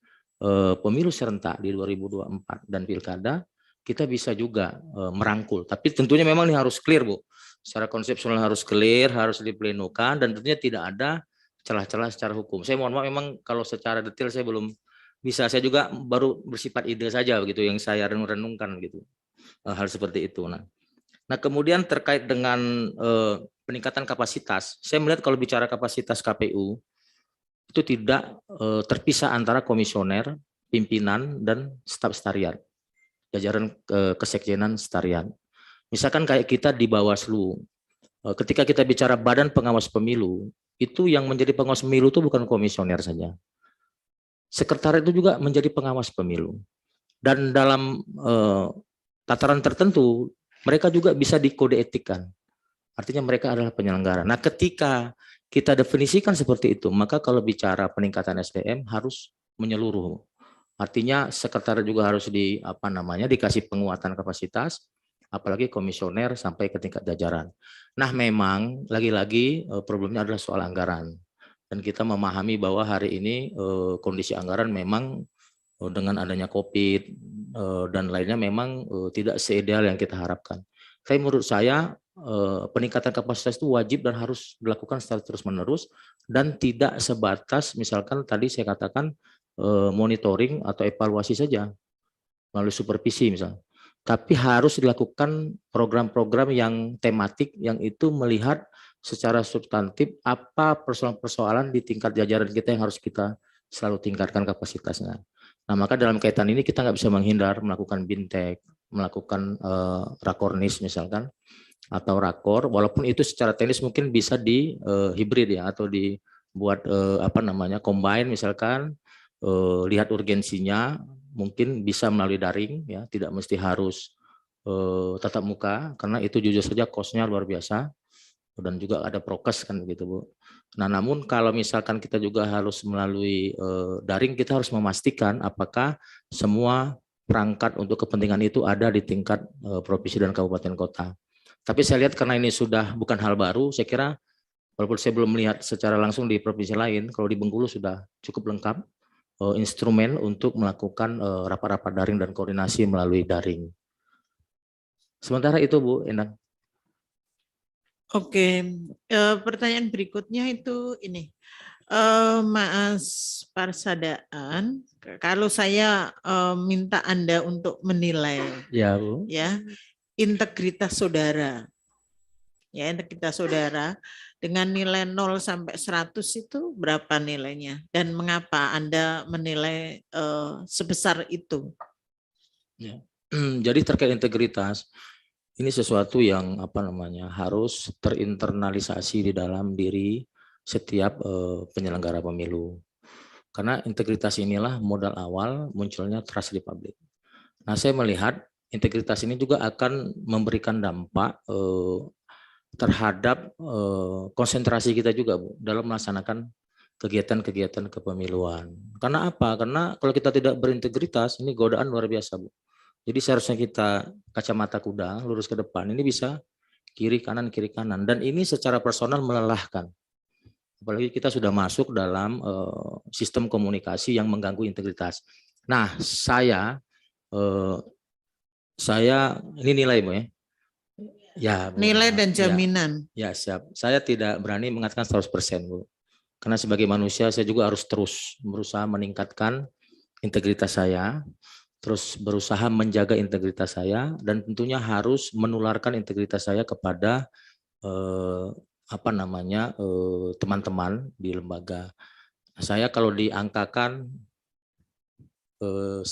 pemilu serentak di 2024 dan pilkada, kita bisa juga merangkul. Tapi tentunya memang ini harus clear Bu. Secara konsepsional harus clear, harus diplenukan dan tentunya tidak ada celah-celah secara hukum. Saya mohon maaf memang kalau secara detail saya belum bisa. Saya juga baru bersifat ide saja begitu yang saya renung-renungkan gitu. Hal seperti itu. Nah kemudian terkait dengan peningkatan kapasitas, saya melihat kalau bicara kapasitas KPU itu tidak terpisah antara komisioner, pimpinan dan staf sekretariat, jajaran kesekjenan sekretariat. Misalkan kayak kita di Bawaslu, ketika kita bicara Badan Pengawas Pemilu, itu yang menjadi pengawas pemilu itu bukan komisioner saja, sekretariat itu juga menjadi pengawas pemilu. Dan dalam tataran tertentu, mereka juga bisa dikode etikan. Artinya mereka adalah penyelenggara. Nah ketika kita definisikan seperti itu, maka kalau bicara peningkatan SDM harus menyeluruh. Artinya sekretariat juga harus dikasih penguatan kapasitas, apalagi komisioner sampai ke tingkat jajaran. Nah memang lagi-lagi problemnya adalah soal anggaran. Dan kita memahami bahwa hari ini kondisi anggaran memang dengan adanya COVID dan lainnya memang tidak seideal yang kita harapkan. Tapi menurut saya peningkatan kapasitas itu wajib dan harus dilakukan secara terus-menerus dan tidak sebatas misalkan tadi saya katakan monitoring atau evaluasi saja melalui supervisi misalnya. Tapi harus dilakukan program-program yang tematik yang itu melihat secara substantif apa persoalan-persoalan di tingkat jajaran kita yang harus kita selalu tingkatkan kapasitasnya. Nah, maka dalam kaitan ini kita nggak bisa menghindar melakukan bintek, melakukan rakornis misalkan, atau rakor, walaupun itu secara teknis mungkin bisa di hibrid ya, atau dibuat combine misalkan, lihat urgensinya, mungkin bisa melalui daring ya, tidak mesti harus tatap muka, karena itu jujur saja cost-nya luar biasa dan juga ada prokes kan gitu Bu. Nah, namun kalau misalkan kita juga harus melalui daring, kita harus memastikan apakah semua perangkat untuk kepentingan itu ada di tingkat provinsi dan kabupaten kota. Tapi saya lihat karena ini sudah bukan hal baru, saya kira walaupun saya belum melihat secara langsung di provinsi lain, kalau di Bengkulu sudah cukup lengkap instrumen untuk melakukan rapat-rapat daring dan koordinasi melalui daring. Sementara itu Bu Endang. Oke, pertanyaan berikutnya itu ini, Mas Parsadaan, kalau saya minta Anda untuk menilai Ya Bu. ya integritas saudara, ya integritas saudara dengan nilai 0 sampai 100 itu berapa nilainya dan mengapa Anda menilai sebesar itu? Ya. Jadi terkait integritas, ini sesuatu yang harus terinternalisasi di dalam diri setiap penyelenggara pemilu. Karena integritas inilah modal awal munculnya trust di publik. Nah, saya melihat integritas ini juga akan memberikan dampak terhadap konsentrasi kita juga Bu dalam melaksanakan kegiatan-kegiatan kepemiluan. Karena apa? Karena kalau kita tidak berintegritas, ini godaan luar biasa Bu. Jadi seharusnya kita kacamata kuda lurus ke depan, ini bisa kiri kanan, dan ini secara personal melelahkan. Apalagi kita sudah masuk dalam sistem komunikasi yang mengganggu integritas. Nah, saya ini nilai Bu ya. Ya, Bu. Nilai dan jaminan. Ya, siap. Saya tidak berani mengatakan 100% Bu. Karena sebagai manusia saya juga harus terus berusaha meningkatkan integritas saya, terus berusaha menjaga integritas saya, dan tentunya harus menularkan integritas saya kepada teman-teman di lembaga. Saya kalau diangkakan 90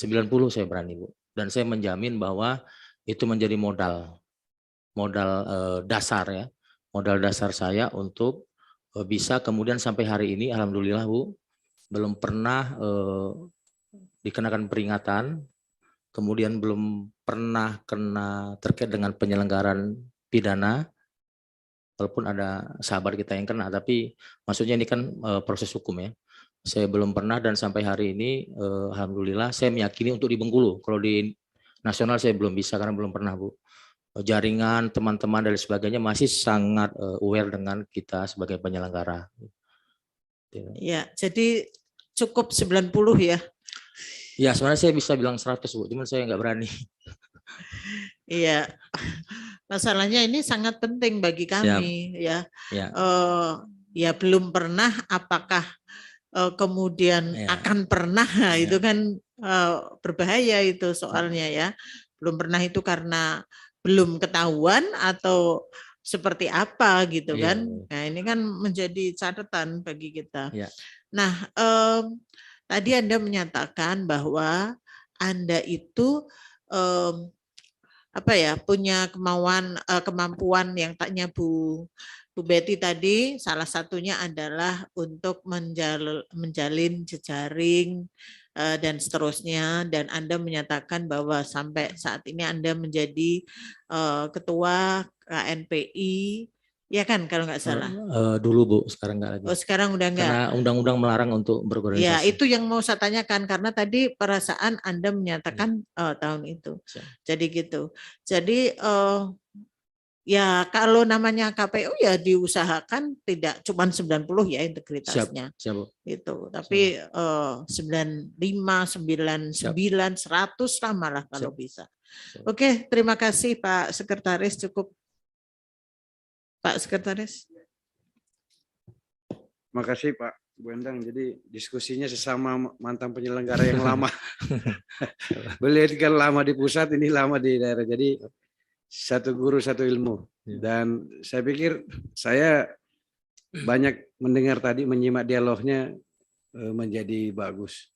saya berani Bu, dan saya menjamin bahwa itu menjadi modal dasar ya, modal dasar saya untuk bisa kemudian sampai hari ini alhamdulillah Bu belum pernah dikenakan peringatan, kemudian belum pernah kena terkait dengan penyelenggaraan pidana, walaupun ada sahabat kita yang kena, tapi maksudnya ini kan proses hukum ya. Saya belum pernah, dan sampai hari ini alhamdulillah saya meyakini untuk di Bengkulu, kalau di nasional saya belum bisa karena belum pernah Bu. Jaringan teman-teman dan sebagainya masih sangat aware dengan kita sebagai penyelenggara. Ya, jadi cukup 90 ya. Ya, sebenarnya saya bisa bilang 100 Bu, cuman saya nggak berani. Iya, masalahnya ini sangat penting bagi kami ya. Ya belum pernah, apakah kemudian akan pernah, itu kan berbahaya itu soalnya ya. Belum pernah itu karena belum ketahuan atau seperti apa gitu kan. Nah ini kan menjadi catatan bagi kita. Nah tadi Anda menyatakan bahwa Anda itu punya kemampuan yang tanya Bu Betty tadi, salah satunya adalah untuk menjalin jejaring dan seterusnya, dan Anda menyatakan bahwa sampai saat ini Anda menjadi ketua KNPI. Ya kan kalau nggak salah. Dulu Bu, sekarang nggak lagi. Oh sekarang udah nggak. Karena undang-undang melarang untuk berorganisasi. Ya itu yang mau saya tanyakan, karena tadi perasaan Anda menyatakan tahun itu. Jadi gitu. Jadi ya kalau namanya KPU ya diusahakan tidak cuma 90 ya integritasnya. Siap. Itu. Tapi 95, 99, 100 lah malah kalau bisa. Oke, terima kasih Pak Sekretaris, cukup. Pak Sekretaris. Terima kasih Pak Bu Endang. Jadi diskusinya sesama mantan penyelenggara yang lama. Beliau kan lama di pusat, ini lama di daerah. Jadi satu guru satu ilmu. Dan saya pikir saya banyak mendengar tadi, menyimak dialognya menjadi bagus.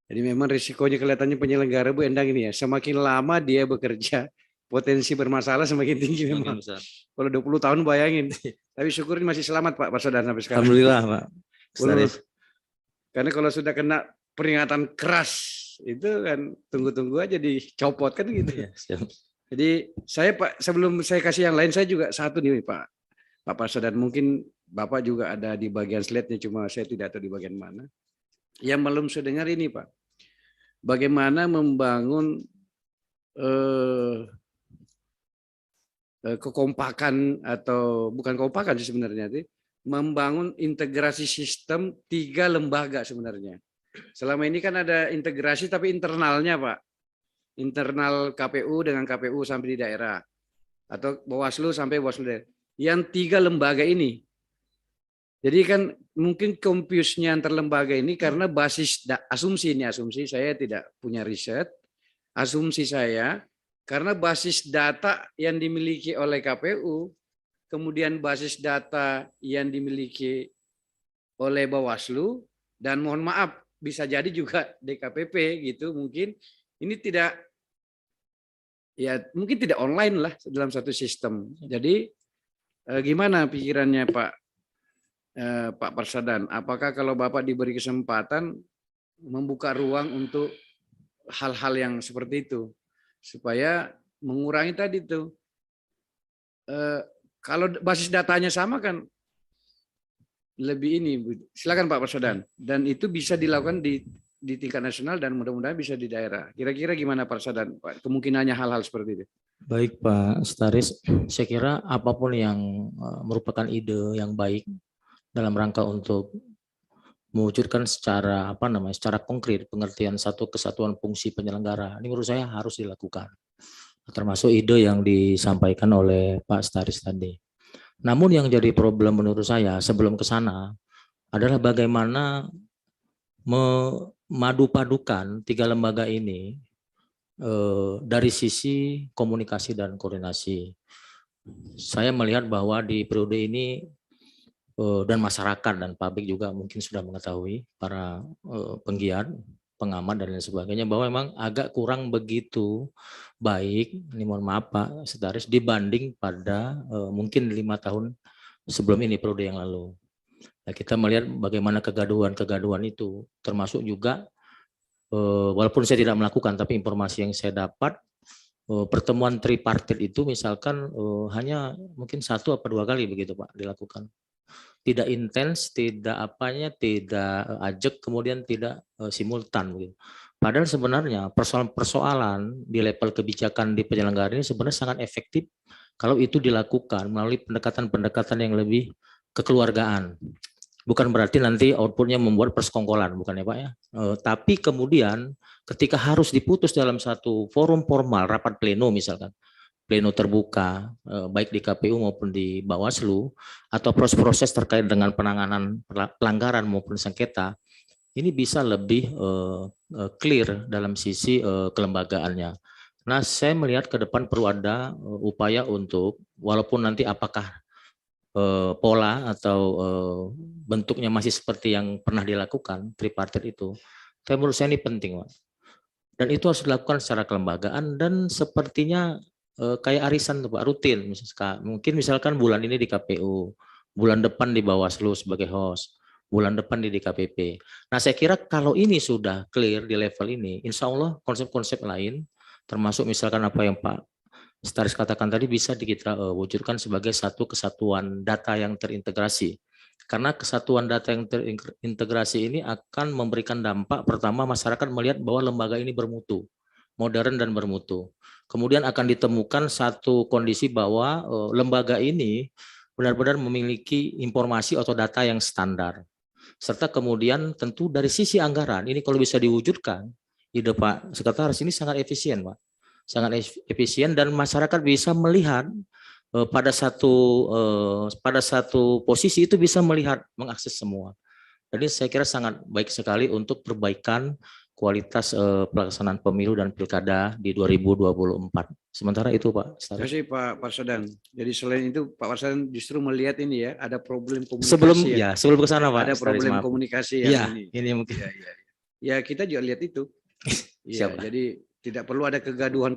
Jadi memang risikonya kelihatannya penyelenggara Bu Endang ini ya, semakin lama dia bekerja, potensi bermasalah semakin tinggi memang. Kalau 20 tahun bayangin. Tapi syukur ini masih selamat Pak Saudara sampai sekarang. Alhamdulillah Pak. Karena kalau sudah kena peringatan keras itu kan tunggu-tunggu aja dicopot kan gitu. Jadi saya Pak, sebelum saya kasih yang lain, saya juga satu nih Pak Parsadan, mungkin Bapak juga ada di bagian slide-nya, cuma saya tidak tahu di bagian mana. Yang belum saya dengar ini Pak, bagaimana membangun kekompakan, atau bukan kekompakan sih sebenarnya, membangun integrasi sistem 3 lembaga sebenarnya. Selama ini kan ada integrasi tapi internalnya Pak, internal KPU dengan KPU sampai di daerah, atau Bawaslu sampai Bawaslu daerah. Yang 3 lembaga ini, jadi kan mungkin confuse-nya antar lembaga ini karena basis asumsi saya tidak punya riset, asumsi saya karena basis data yang dimiliki oleh KPU, kemudian basis data yang dimiliki oleh Bawaslu, dan mohon maaf bisa jadi juga DKPP gitu, mungkin ini tidak, ya mungkin tidak online lah dalam satu sistem. Jadi gimana pikirannya Pak Parsadan? Apakah kalau Bapak diberi kesempatan membuka ruang untuk hal-hal yang seperti itu, supaya mengurangi tadi tuh, kalau basis datanya sama kan lebih ini. Silakan Pak Parsadan. Dan itu bisa dilakukan di tingkat nasional dan mudah-mudahan bisa di daerah. Kira-kira gimana Pak Parsadan, Pak, kemungkinannya hal-hal seperti itu? Baik Pak Staris, saya kira apapun yang merupakan ide yang baik dalam rangka untuk mewujudkan secara secara konkret pengertian satu kesatuan fungsi penyelenggara, ini menurut saya harus dilakukan. Termasuk ide yang disampaikan oleh Pak Staris tadi. Namun yang jadi problem menurut saya sebelum ke sana adalah bagaimana memadu-padukan 3 lembaga ini dari sisi komunikasi dan koordinasi. Saya melihat bahwa di periode ini dan masyarakat dan publik juga mungkin sudah mengetahui, para penggiat, pengamat dan lain sebagainya, bahwa memang agak kurang begitu baik, ini mohon maaf Pak Staris, dibanding pada mungkin 5 tahun sebelum ini, periode yang lalu. Nah, kita melihat bagaimana kegaduhan itu, termasuk juga walaupun saya tidak melakukan, tapi informasi yang saya dapat, pertemuan tripartit itu misalkan hanya mungkin 1 atau 2 kali begitu Pak dilakukan. Tidak intens, tidak ajak, kemudian tidak simultan begitu. Padahal sebenarnya persoalan-persoalan di level kebijakan di penyelenggara ini sebenarnya sangat efektif kalau itu dilakukan melalui pendekatan-pendekatan yang lebih kekeluargaan. Bukan berarti nanti outputnya membuat persekongkolan, bukan ya Pak ya. Tapi kemudian ketika harus diputus dalam satu forum formal, rapat pleno misalkan, pleno terbuka, baik di KPU maupun di Bawaslu, atau proses-proses terkait dengan penanganan pelanggaran maupun sengketa, ini bisa lebih clear dalam sisi kelembagaannya. Nah, saya melihat ke depan perlu ada upaya untuk, walaupun nanti apakah pola atau bentuknya masih seperti yang pernah dilakukan tripartit itu, tapi menurut saya ini penting Pak. Dan itu harus dilakukan secara kelembagaan dan sepertinya kayak arisan tuh Pak, rutin. Mungkin misalkan bulan ini di KPU, bulan depan di Bawaslu sebagai host, bulan depan di DKPP. Nah, saya kira kalau ini sudah clear di level ini, insya Allah konsep-konsep lain, termasuk misalkan apa yang Pak Staris katakan tadi, bisa kita wujudkan sebagai satu kesatuan data yang terintegrasi. Karena kesatuan data yang terintegrasi ini akan memberikan dampak, pertama masyarakat melihat bahwa lembaga ini bermutu, modern dan bermutu. Kemudian akan ditemukan satu kondisi bahwa lembaga ini benar-benar memiliki informasi atau data yang standar. Serta kemudian tentu dari sisi anggaran, ini kalau bisa diwujudkan, ide Pak Sekretaris ini sangat efisien Pak. Sangat efisien dan masyarakat bisa melihat pada satu posisi itu bisa melihat, mengakses semua. Jadi saya kira sangat baik sekali untuk perbaikan kualitas pelaksanaan pemilu dan pilkada di 2024. Sementara itu Pak. Terima kasih Pak Parsadan. Jadi selain itu Pak Parsadan justru melihat ini ya, ada problem komunikasi. Sebelum ke sana Pak. Ada problem komunikasi yang ini mungkin. Ya kita juga lihat itu. Ya, jadi tidak perlu ada kegaduhan,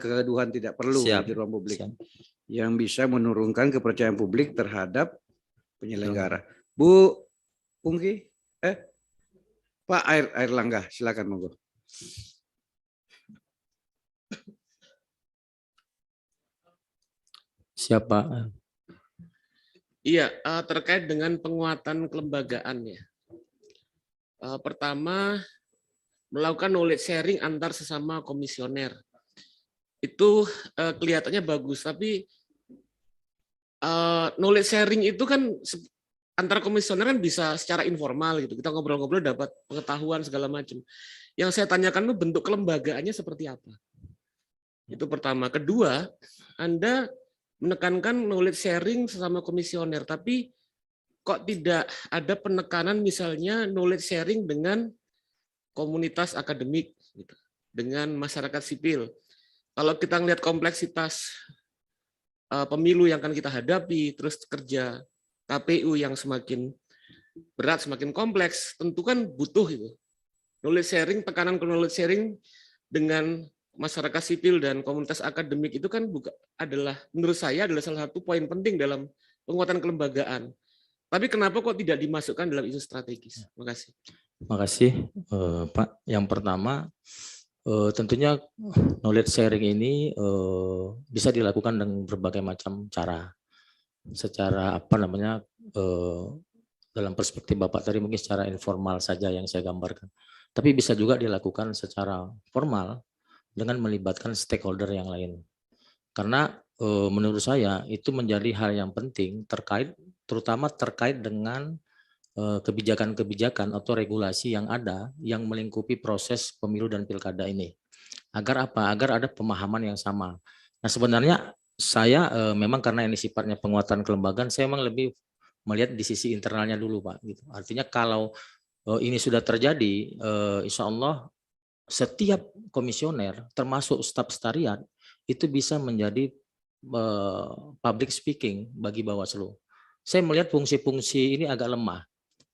tidak perlu di ruang publik. Yang bisa menurunkan kepercayaan publik terhadap penyelenggara. Bu Pungki, Pak Airlangga, silakan monggo. Siapa? Iya, terkait dengan penguatan kelembagaan ya. Pertama, melakukan knowledge sharing antar sesama komisioner. Itu kelihatannya bagus, tapi knowledge sharing itu kan antar komisioner kan bisa secara informal gitu. Kita ngobrol-ngobrol dapat pengetahuan segala macam. Yang saya tanyakan itu bentuk kelembagaannya seperti apa. Itu pertama. Kedua, Anda menekankan knowledge sharing sesama komisioner, tapi kok tidak ada penekanan misalnya knowledge sharing dengan komunitas akademik, gitu, dengan masyarakat sipil. Kalau kita melihat kompleksitas pemilu yang akan kita hadapi, terus kerja KPU yang semakin berat, semakin kompleks, tentu kan butuh itu. Knowledge sharing, tekanan ke knowledge sharing dengan masyarakat sipil dan komunitas akademik itu kan adalah, menurut saya adalah salah satu poin penting dalam penguatan kelembagaan. Tapi kenapa kok tidak dimasukkan dalam isu strategis? Terima kasih. Terima kasih, Pak. Yang pertama, tentunya knowledge sharing ini bisa dilakukan dengan berbagai macam cara. Secara apa namanya, dalam perspektif Bapak tadi mungkin secara informal saja yang saya gambarkan. Tapi bisa juga dilakukan secara formal dengan melibatkan stakeholder yang lain. Karena menurut saya itu menjadi hal yang penting terutama terkait dengan kebijakan-kebijakan atau regulasi yang ada yang melingkupi proses pemilu dan pilkada ini. Agar apa? Agar ada pemahaman yang sama. Nah, sebenarnya saya memang karena ini sifatnya penguatan kelembagaan, saya memang lebih melihat di sisi internalnya dulu, Pak. Gitu. Artinya kalau ini sudah terjadi, insya Allah setiap komisioner, termasuk staf sekretariat, itu bisa menjadi public speaking bagi Bawaslu. Saya melihat fungsi-fungsi ini agak lemah,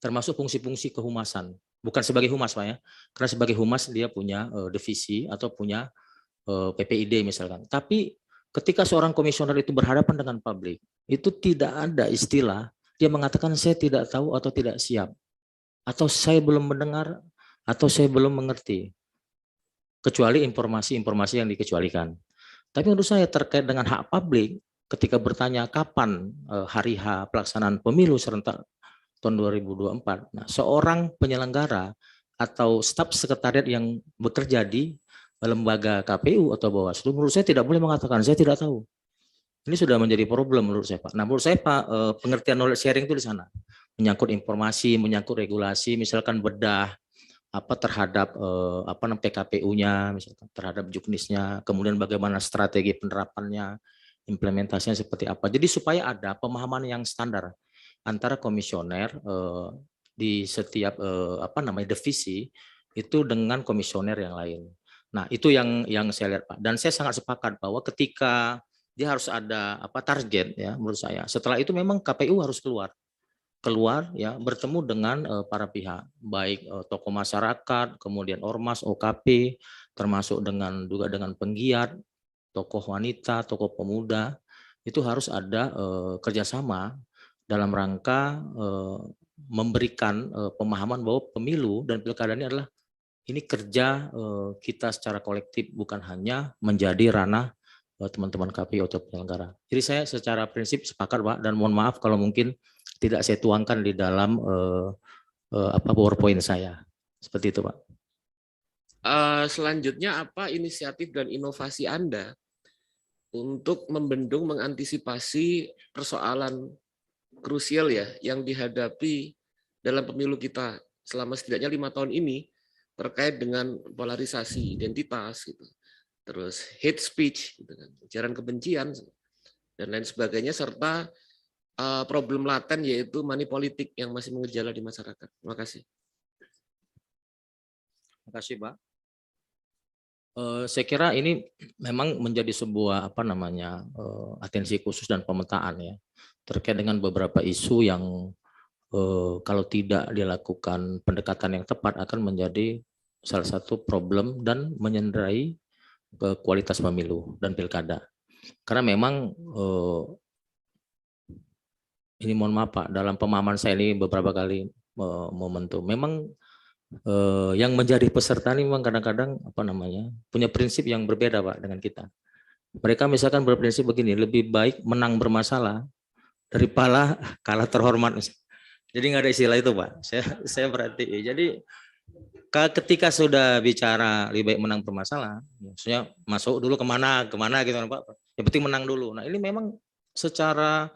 termasuk fungsi-fungsi kehumasan. Bukan sebagai humas, Pak ya, karena sebagai humas dia punya divisi atau punya PPID misalkan. Tapi ketika seorang komisioner itu berhadapan dengan publik, itu tidak ada istilah dia mengatakan saya tidak tahu atau tidak siap, atau saya belum mendengar, atau saya belum mengerti, kecuali informasi-informasi yang dikecualikan. Tapi menurut saya terkait dengan hak publik, ketika bertanya kapan hari H pelaksanaan pemilu serentak tahun 2024, nah, seorang penyelenggara atau staf sekretariat yang bekerja di lembaga KPU atau Bawaslu, menurut saya tidak boleh mengatakan saya tidak tahu. Ini sudah menjadi problem menurut saya, Pak. Nah, menurut saya, Pak, pengertian knowledge sharing itu di sana, menyangkut informasi, menyangkut regulasi, misalkan bedah apa terhadap PKPU-nya, misalkan terhadap juknisnya, kemudian bagaimana strategi penerapannya, implementasinya seperti apa. Jadi supaya ada pemahaman yang standar antara komisioner di setiap divisi itu dengan komisioner yang lain. Nah, itu yang saya lihat, Pak. Dan saya sangat sepakat bahwa ketika dia harus ada target ya menurut saya. Setelah itu memang KPU harus keluar ya, bertemu dengan para pihak, baik tokoh masyarakat, kemudian ormas, OKP, termasuk juga dengan penggiat, tokoh wanita, tokoh pemuda. Itu harus ada kerjasama dalam rangka memberikan pemahaman bahwa pemilu dan pilkada ini adalah kerja kita secara kolektif, bukan hanya menjadi ranah teman-teman KPU atau penyelenggara. Jadi saya secara prinsip sepakat, Pak, dan mohon maaf kalau mungkin tidak saya tuangkan di dalam PowerPoint saya. Seperti itu, Pak. Selanjutnya apa inisiatif dan inovasi Anda untuk membendung, mengantisipasi persoalan krusial ya yang dihadapi dalam pemilu kita selama setidaknya 5 tahun ini terkait dengan polarisasi identitas gitu. Terus hate speech, gitu kan, ujaran kebencian dan lain sebagainya, serta problem laten yaitu money politik yang masih mengejala di masyarakat. Terima kasih. Terima kasih, Pak. Saya kira ini memang menjadi sebuah atensi khusus dan pemetaan ya terkait dengan beberapa isu yang kalau tidak dilakukan pendekatan yang tepat akan menjadi salah satu problem dan menyenderai kualitas pemilu dan pilkada. Karena memang ini mohon maaf, Pak, dalam pemahaman saya ini beberapa kali momentum. Memang yang menjadi peserta ini memang kadang-kadang punya prinsip yang berbeda, Pak, dengan kita. Mereka misalkan berprinsip begini, lebih baik menang bermasalah daripada kalah terhormat. Jadi nggak ada istilah itu, Pak. Saya berarti. Jadi ketika sudah bicara lebih baik menang bermasalah, maksudnya masuk dulu kemana gitu, Pak. Yang penting menang dulu. Nah, ini memang secara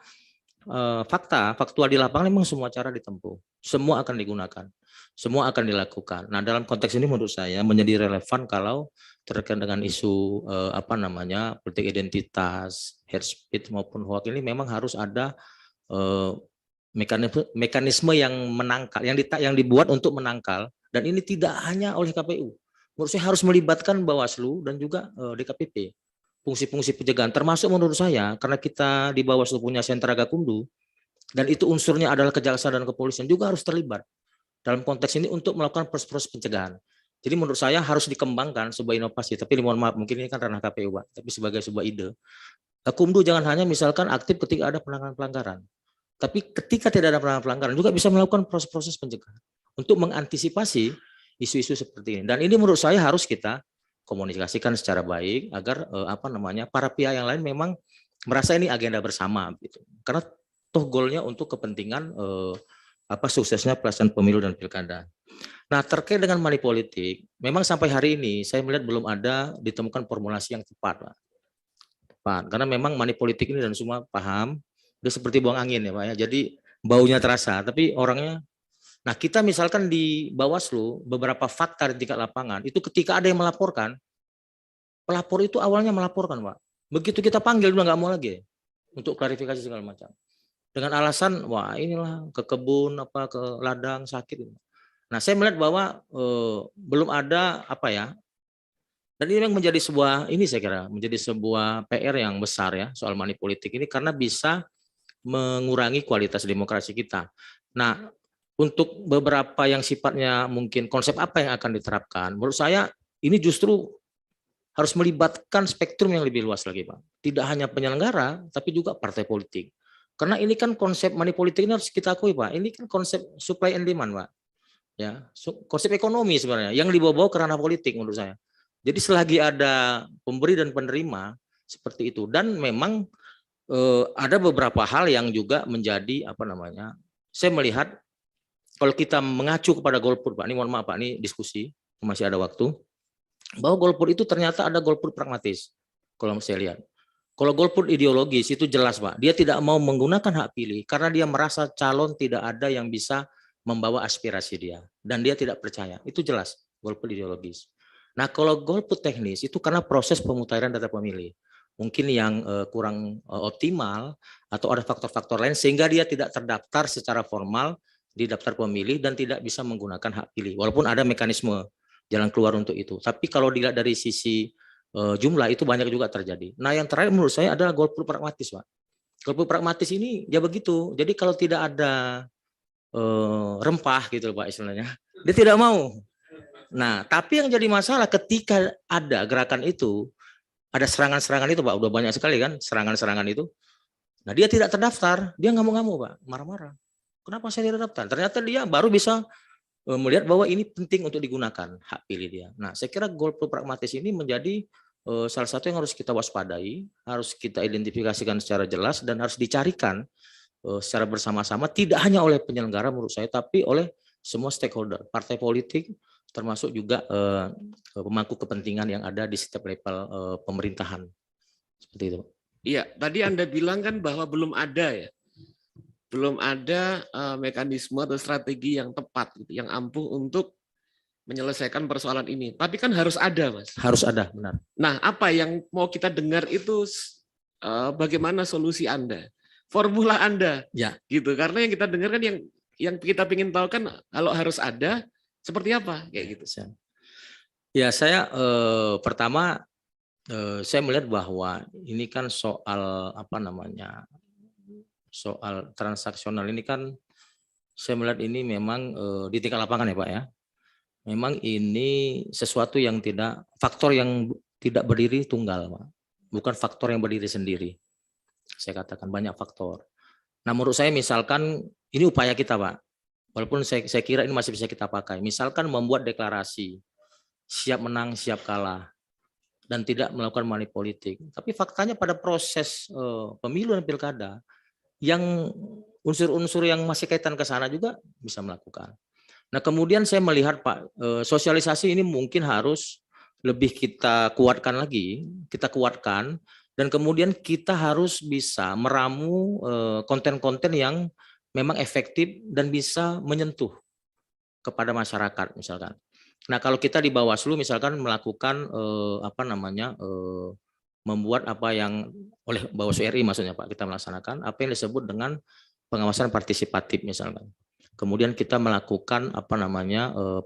faktual di lapangan memang semua cara ditempuh, semua akan digunakan, semua akan dilakukan. Nah, dalam konteks ini menurut saya menjadi relevan kalau terkait dengan isu politik identitas, hate speech maupun hoax ini memang harus ada mekanisme yang menangkal, yang dibuat untuk menangkal, dan ini tidak hanya oleh KPU. Menurut saya harus melibatkan Bawaslu dan juga DKPP. Fungsi-fungsi pencegahan, termasuk menurut saya, karena kita di Bawaslu punya sentra Gakumdu, dan itu unsurnya adalah kejaksaan dan kepolisian juga harus terlibat dalam konteks ini untuk melakukan proses-proses pencegahan. Jadi menurut saya harus dikembangkan sebuah inovasi, tapi mohon maaf, mungkin ini kan ranah KPU, Pak, tapi sebagai sebuah ide. Gakumdu jangan hanya misalkan aktif ketika ada penanganan pelanggaran, tapi ketika tidak ada penanganan pelanggaran juga bisa melakukan proses-proses pencegahan untuk mengantisipasi isu-isu seperti ini. Dan ini menurut saya harus kita komunikasikan secara baik agar para pihak yang lain memang merasa ini agenda bersama gitu. Karena toh goalnya untuk kepentingan suksesnya pelaksanaan pemilu dan pilkada. Nah, terkait dengan money politik, memang sampai hari ini saya melihat belum ada ditemukan formulasi yang tepat, Pak. Tepat. Karena memang money politik ini dan semua paham, dia seperti buang angin ya, Pak ya. Jadi baunya terasa, tapi orangnya. Nah, kita misalkan di Bawaslu, beberapa fakta di tingkat lapangan, itu ketika ada yang melaporkan, pelapor itu awalnya melaporkan, Pak. Begitu kita panggil, udah nggak mau lagi untuk klarifikasi segala macam. Dengan alasan, wah inilah ke kebun, ke ladang, sakit. Nah, saya melihat bahwa belum ada dan ini memang menjadi menjadi sebuah PR yang besar ya, soal money politik ini, karena bisa mengurangi kualitas demokrasi kita. Nah, untuk beberapa yang sifatnya mungkin konsep apa yang akan diterapkan, menurut saya ini justru harus melibatkan spektrum yang lebih luas lagi, Pak. Tidak hanya penyelenggara, tapi juga partai politik. Karena ini kan konsep money politik ini harus kita akui, Pak. Ini kan konsep supply and demand, Pak. Ya, konsep ekonomi sebenarnya yang dibawa-bawa ke ranah politik menurut saya. Jadi selagi ada pemberi dan penerima seperti itu, dan memang ada beberapa hal yang juga menjadi saya melihat. Kalau kita mengacu kepada golput, Pak, ini mohon maaf Pak, ini diskusi, masih ada waktu, bahwa golput itu ternyata ada golput pragmatis, kalau saya lihat. Kalau golput ideologis itu jelas, Pak, dia tidak mau menggunakan hak pilih karena dia merasa calon tidak ada yang bisa membawa aspirasi dia, dan dia tidak percaya, itu jelas golput ideologis. Nah, kalau golput teknis itu karena proses pemutahiran data pemilih, mungkin yang kurang optimal, atau ada faktor-faktor lain sehingga dia tidak terdaftar secara formal di daftar pemilih dan tidak bisa menggunakan hak pilih, walaupun ada mekanisme jalan keluar untuk itu. Tapi kalau dilihat dari sisi jumlah itu banyak juga terjadi. Nah, yang terakhir menurut saya adalah golput pragmatis, Pak. Golput pragmatis ini ya begitu. Jadi kalau tidak ada rempah gitu, Pak, istilahnya, dia tidak mau. Nah, tapi yang jadi masalah ketika ada gerakan itu, ada serangan-serangan itu, Pak, udah banyak sekali kan serangan-serangan itu. Nah, dia tidak terdaftar, dia ngamuk-ngamuk, Pak, marah-marah. Kenapa saya tidak daftar? Ternyata dia baru bisa melihat bahwa ini penting untuk digunakan hak pilih dia. Nah, saya kira golput pragmatis ini menjadi salah satu yang harus kita waspadai, harus kita identifikasikan secara jelas dan harus dicarikan secara bersama-sama, tidak hanya oleh penyelenggara menurut saya, tapi oleh semua stakeholder, partai politik, termasuk juga pemangku kepentingan yang ada di setiap level pemerintahan. Seperti itu. Iya, tadi Anda bilang kan bahwa belum ada mekanisme atau strategi yang tepat, yang ampuh untuk menyelesaikan persoalan ini. Tapi kan harus ada, Mas. Harus ada, benar. Nah, apa yang mau kita dengar itu bagaimana solusi Anda, formula Anda, ya, gitu. Karena yang kita dengar kan yang kita ingin tahu kan kalau harus ada seperti apa, kayak gitu. Ya, saya pertama saya melihat bahwa ini kan soal soal transaksional ini kan saya melihat ini memang di tingkat lapangan ya Pak ya. Memang ini sesuatu yang faktor yang tidak berdiri tunggal Pak. Bukan faktor yang berdiri sendiri. Saya katakan banyak faktor. Nah, menurut saya misalkan ini upaya kita Pak. Walaupun saya kira ini masih bisa kita pakai. Misalkan membuat deklarasi siap menang, siap kalah. dan tidak melakukan money politik. Tapi faktanya pada proses pemilu dan pilkada, yang unsur-unsur yang masih kaitan ke sana juga bisa melakukan. Nah, kemudian saya melihat Pak, sosialisasi ini mungkin harus lebih kita kuatkan lagi, dan kemudian kita harus bisa meramu konten-konten yang memang efektif dan bisa menyentuh kepada masyarakat misalkan. Nah, kalau kita di Bawaslu misalkan melakukan membuat apa yang oleh Bawaslu RI maksudnya Pak, kita melaksanakan apa yang disebut dengan pengawasan partisipatif misalkan. Kemudian kita melakukan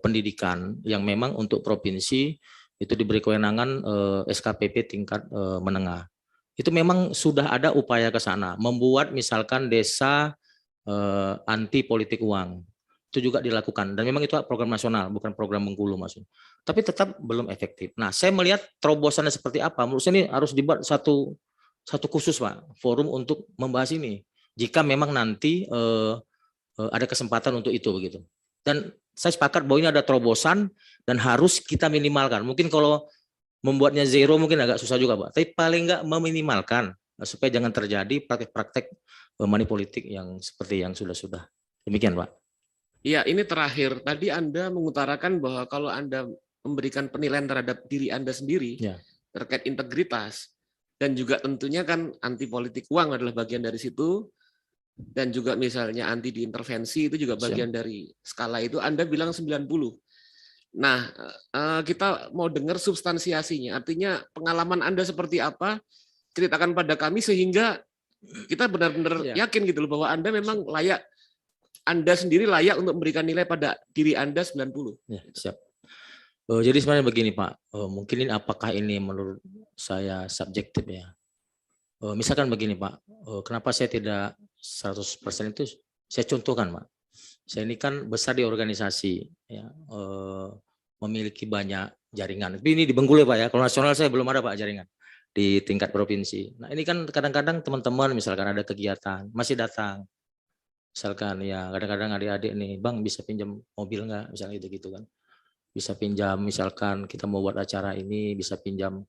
pendidikan yang memang untuk provinsi itu diberi kewenangan SKPP tingkat menengah. Itu memang sudah ada upaya ke sana, membuat misalkan desa anti politik uang. Itu juga dilakukan dan memang itu program nasional, bukan program Bengkulu maksudnya. Tapi tetap belum efektif. Nah, saya melihat terobosannya seperti apa. Menurut saya ini harus dibuat satu khusus Pak, forum untuk membahas ini. Jika memang nanti ada kesempatan untuk itu begitu. Dan saya sepakat bahwa ini ada terobosan dan harus kita minimalkan. Mungkin kalau membuatnya zero mungkin agak susah juga Pak. Tapi paling enggak meminimalkan supaya jangan terjadi praktek-praktek money politik yang seperti yang sudah-sudah. Demikian Pak. Iya, ini terakhir. Tadi Anda mengutarakan bahwa kalau Anda memberikan penilaian terhadap diri Anda sendiri terkait integritas, dan juga tentunya kan anti politik uang adalah bagian dari situ, dan juga misalnya anti diintervensi itu juga bagian dari skala itu, Anda bilang 90. Nah, kita mau dengar substansiasinya, artinya pengalaman Anda seperti apa, ceritakan pada kami sehingga kita benar-benar yakin gitu loh bahwa Anda memang layak, Anda sendiri layak untuk memberikan nilai pada diri Anda 90. Ya, siap. Jadi sebenarnya begini Pak, mungkin ini apakah ini menurut saya subjektif ya. Misalkan begini Pak, kenapa saya tidak 100% itu saya contohkan Pak. Saya ini kan besar di organisasi, ya, memiliki banyak jaringan. Tapi ini di Bengkulu Pak ya, kalau nasional saya belum ada Pak jaringan di tingkat provinsi. Nah ini kan kadang-kadang teman-teman misalkan ada kegiatan, masih datang. Misalkan ya kadang-kadang adik-adik nih, Bang bisa pinjam mobil nggak? Misalnya gitu kan. Bisa pinjam misalkan kita mau buat acara ini, bisa pinjam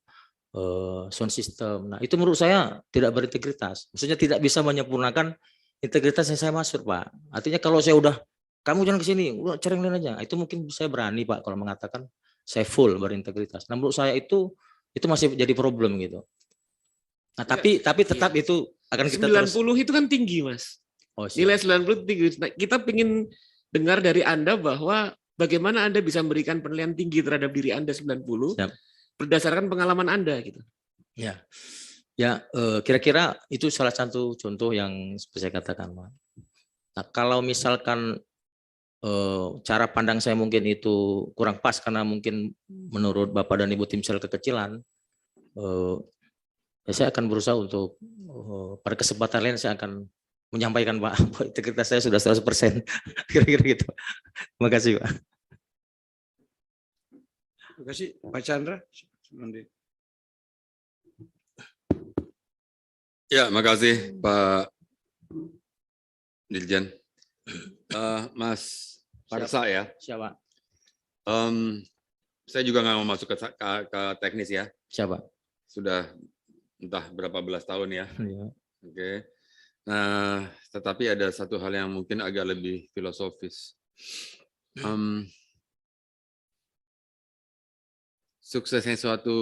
sound system. Nah itu menurut saya tidak berintegritas. Maksudnya tidak bisa menyempurnakan integritas yang saya maksud Pak. Artinya kalau saya udah, kamu jangan ke sini, udah cari yang lain aja. Itu mungkin saya berani Pak kalau mengatakan saya full berintegritas. Nah menurut saya itu masih jadi problem gitu. Nah tapi tetap itu akan kita 90 itu kan tinggi Mas. Nilai 90 tinggi. Nah, kita ingin dengar dari Anda bahwa bagaimana Anda bisa memberikan penilaian tinggi terhadap diri Anda 90 berdasarkan pengalaman Anda gitu. Ya, kira-kira itu salah satu contoh yang seperti saya katakan, Pak. Nah, kalau misalkan cara pandang saya mungkin itu kurang pas karena mungkin menurut Bapak dan Ibu tim sel kekecilan, saya akan berusaha untuk pada kesempatan lain saya akan menyampaikan Pak, integritas saya sudah 100%, kira-kira gitu. Terima kasih Pak. Terima kasih Pak Chandra. Ya, makasih Pak Dirjen. Mas Parsa ya. Siapa? Saya juga nggak mau masuk ke teknis ya. Siapa? Sudah entah berapa belas tahun ya. Ya. Oke. Nah, tetapi ada satu hal yang mungkin agak lebih filosofis. Suksesnya suatu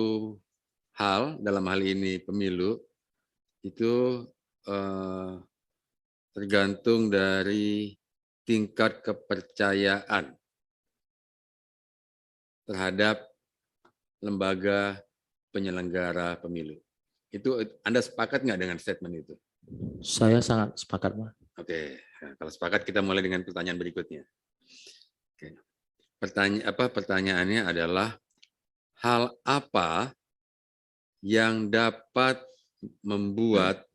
hal, dalam hal ini pemilu, itu tergantung dari tingkat kepercayaan terhadap lembaga penyelenggara pemilu. Itu Anda sepakat nggak dengan statement itu? Saya sangat sepakat, Pak. Oke, nah, kalau sepakat kita mulai dengan pertanyaan berikutnya. Oke. Pertanyaannya adalah hal apa yang dapat membuat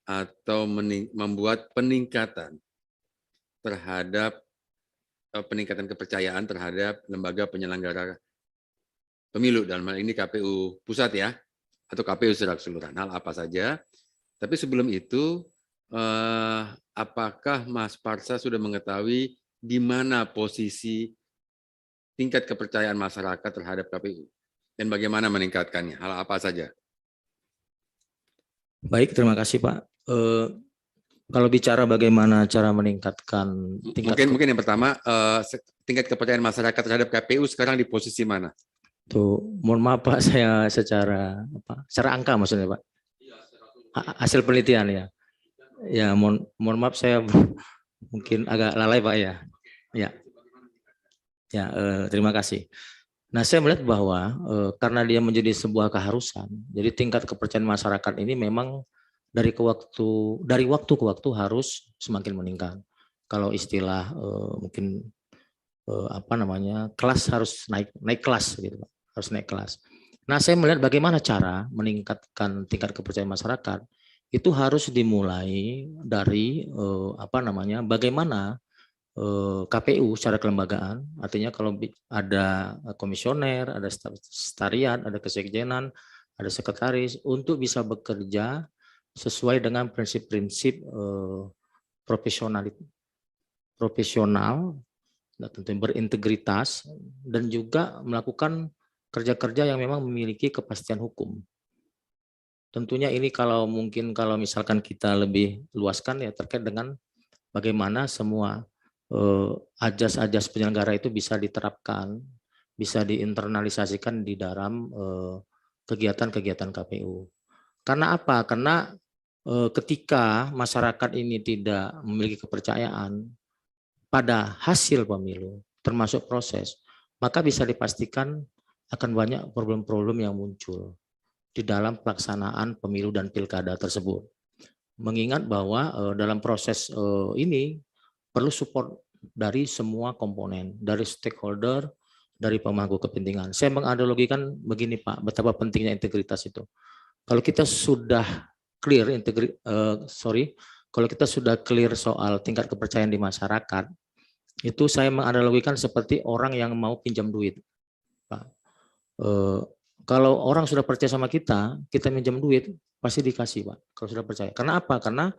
atau membuat peningkatan terhadap peningkatan kepercayaan terhadap lembaga penyelenggara pemilu, dalam hal ini KPU pusat ya, atau KPU secara keseluruhan. Hal apa saja? Tapi sebelum itu, apakah Mas Parsa sudah mengetahui di mana posisi tingkat kepercayaan masyarakat terhadap KPU? dan bagaimana meningkatkannya? Hal apa saja? Baik, terima kasih Pak. Kalau bicara bagaimana cara meningkatkan tingkat Mungkin yang pertama, tingkat kepercayaan masyarakat terhadap KPU sekarang di posisi mana? tuh, mohon maaf Pak, saya secara angka maksudnya Pak. Hasil penelitian ya. Ya, mohon maaf saya mungkin agak lalai Pak ya. Ya, terima kasih. Nah, saya melihat bahwa karena dia menjadi sebuah keharusan, jadi tingkat kepercayaan masyarakat ini memang dari waktu ke waktu harus semakin meningkat. Kalau istilah mungkin kelas harus naik kelas gitu Pak, harus naik kelas. Nah, saya melihat bagaimana cara meningkatkan tingkat kepercayaan masyarakat itu harus dimulai dari bagaimana KPU secara kelembagaan, artinya kalau ada komisioner, ada sekretariat, ada kesekjenan, ada sekretaris untuk bisa bekerja sesuai dengan prinsip-prinsip profesional, tentu berintegritas, dan juga melakukan kerja-kerja yang memang memiliki kepastian hukum. Tentunya ini kalau misalkan kita lebih luaskan ya terkait dengan bagaimana semua ajas-ajas penyelenggara itu bisa diterapkan, bisa diinternalisasikan di dalam kegiatan-kegiatan KPU. Karena apa? Karena ketika masyarakat ini tidak memiliki kepercayaan pada hasil pemilu, termasuk proses, maka bisa dipastikan akan banyak problem-problem yang muncul di dalam pelaksanaan pemilu dan pilkada tersebut. Mengingat bahwa dalam proses ini perlu support dari semua komponen, dari stakeholder, dari pemangku kepentingan. Saya menganalogikan begini Pak, betapa pentingnya integritas itu. Kalau kita sudah clear kalau kita sudah clear soal tingkat kepercayaan di masyarakat, itu saya menganalogikan seperti orang yang mau pinjam duit, Pak. Kalau orang sudah percaya sama kita minjam duit pasti dikasih Pak. Kalau sudah percaya. Karena apa? Karena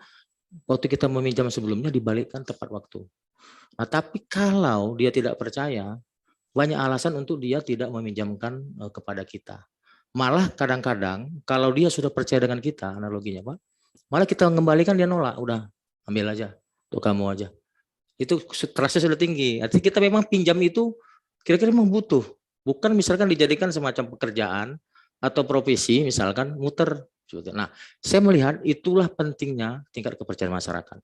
waktu kita meminjam sebelumnya dibalikkan tepat waktu. Nah, tapi kalau dia tidak percaya, banyak alasan untuk dia tidak meminjamkan kepada kita. Malah kadang-kadang kalau dia sudah percaya dengan kita, analoginya Pak, malah kita mengembalikan dia nolak, udah ambil aja, untuk kamu aja. Itu trustnya sudah tinggi. Artinya kita memang pinjam itu kira-kira memang butuh. Bukan misalkan dijadikan semacam pekerjaan atau profesi, misalkan muter. Nah, saya melihat itulah pentingnya tingkat kepercayaan masyarakat.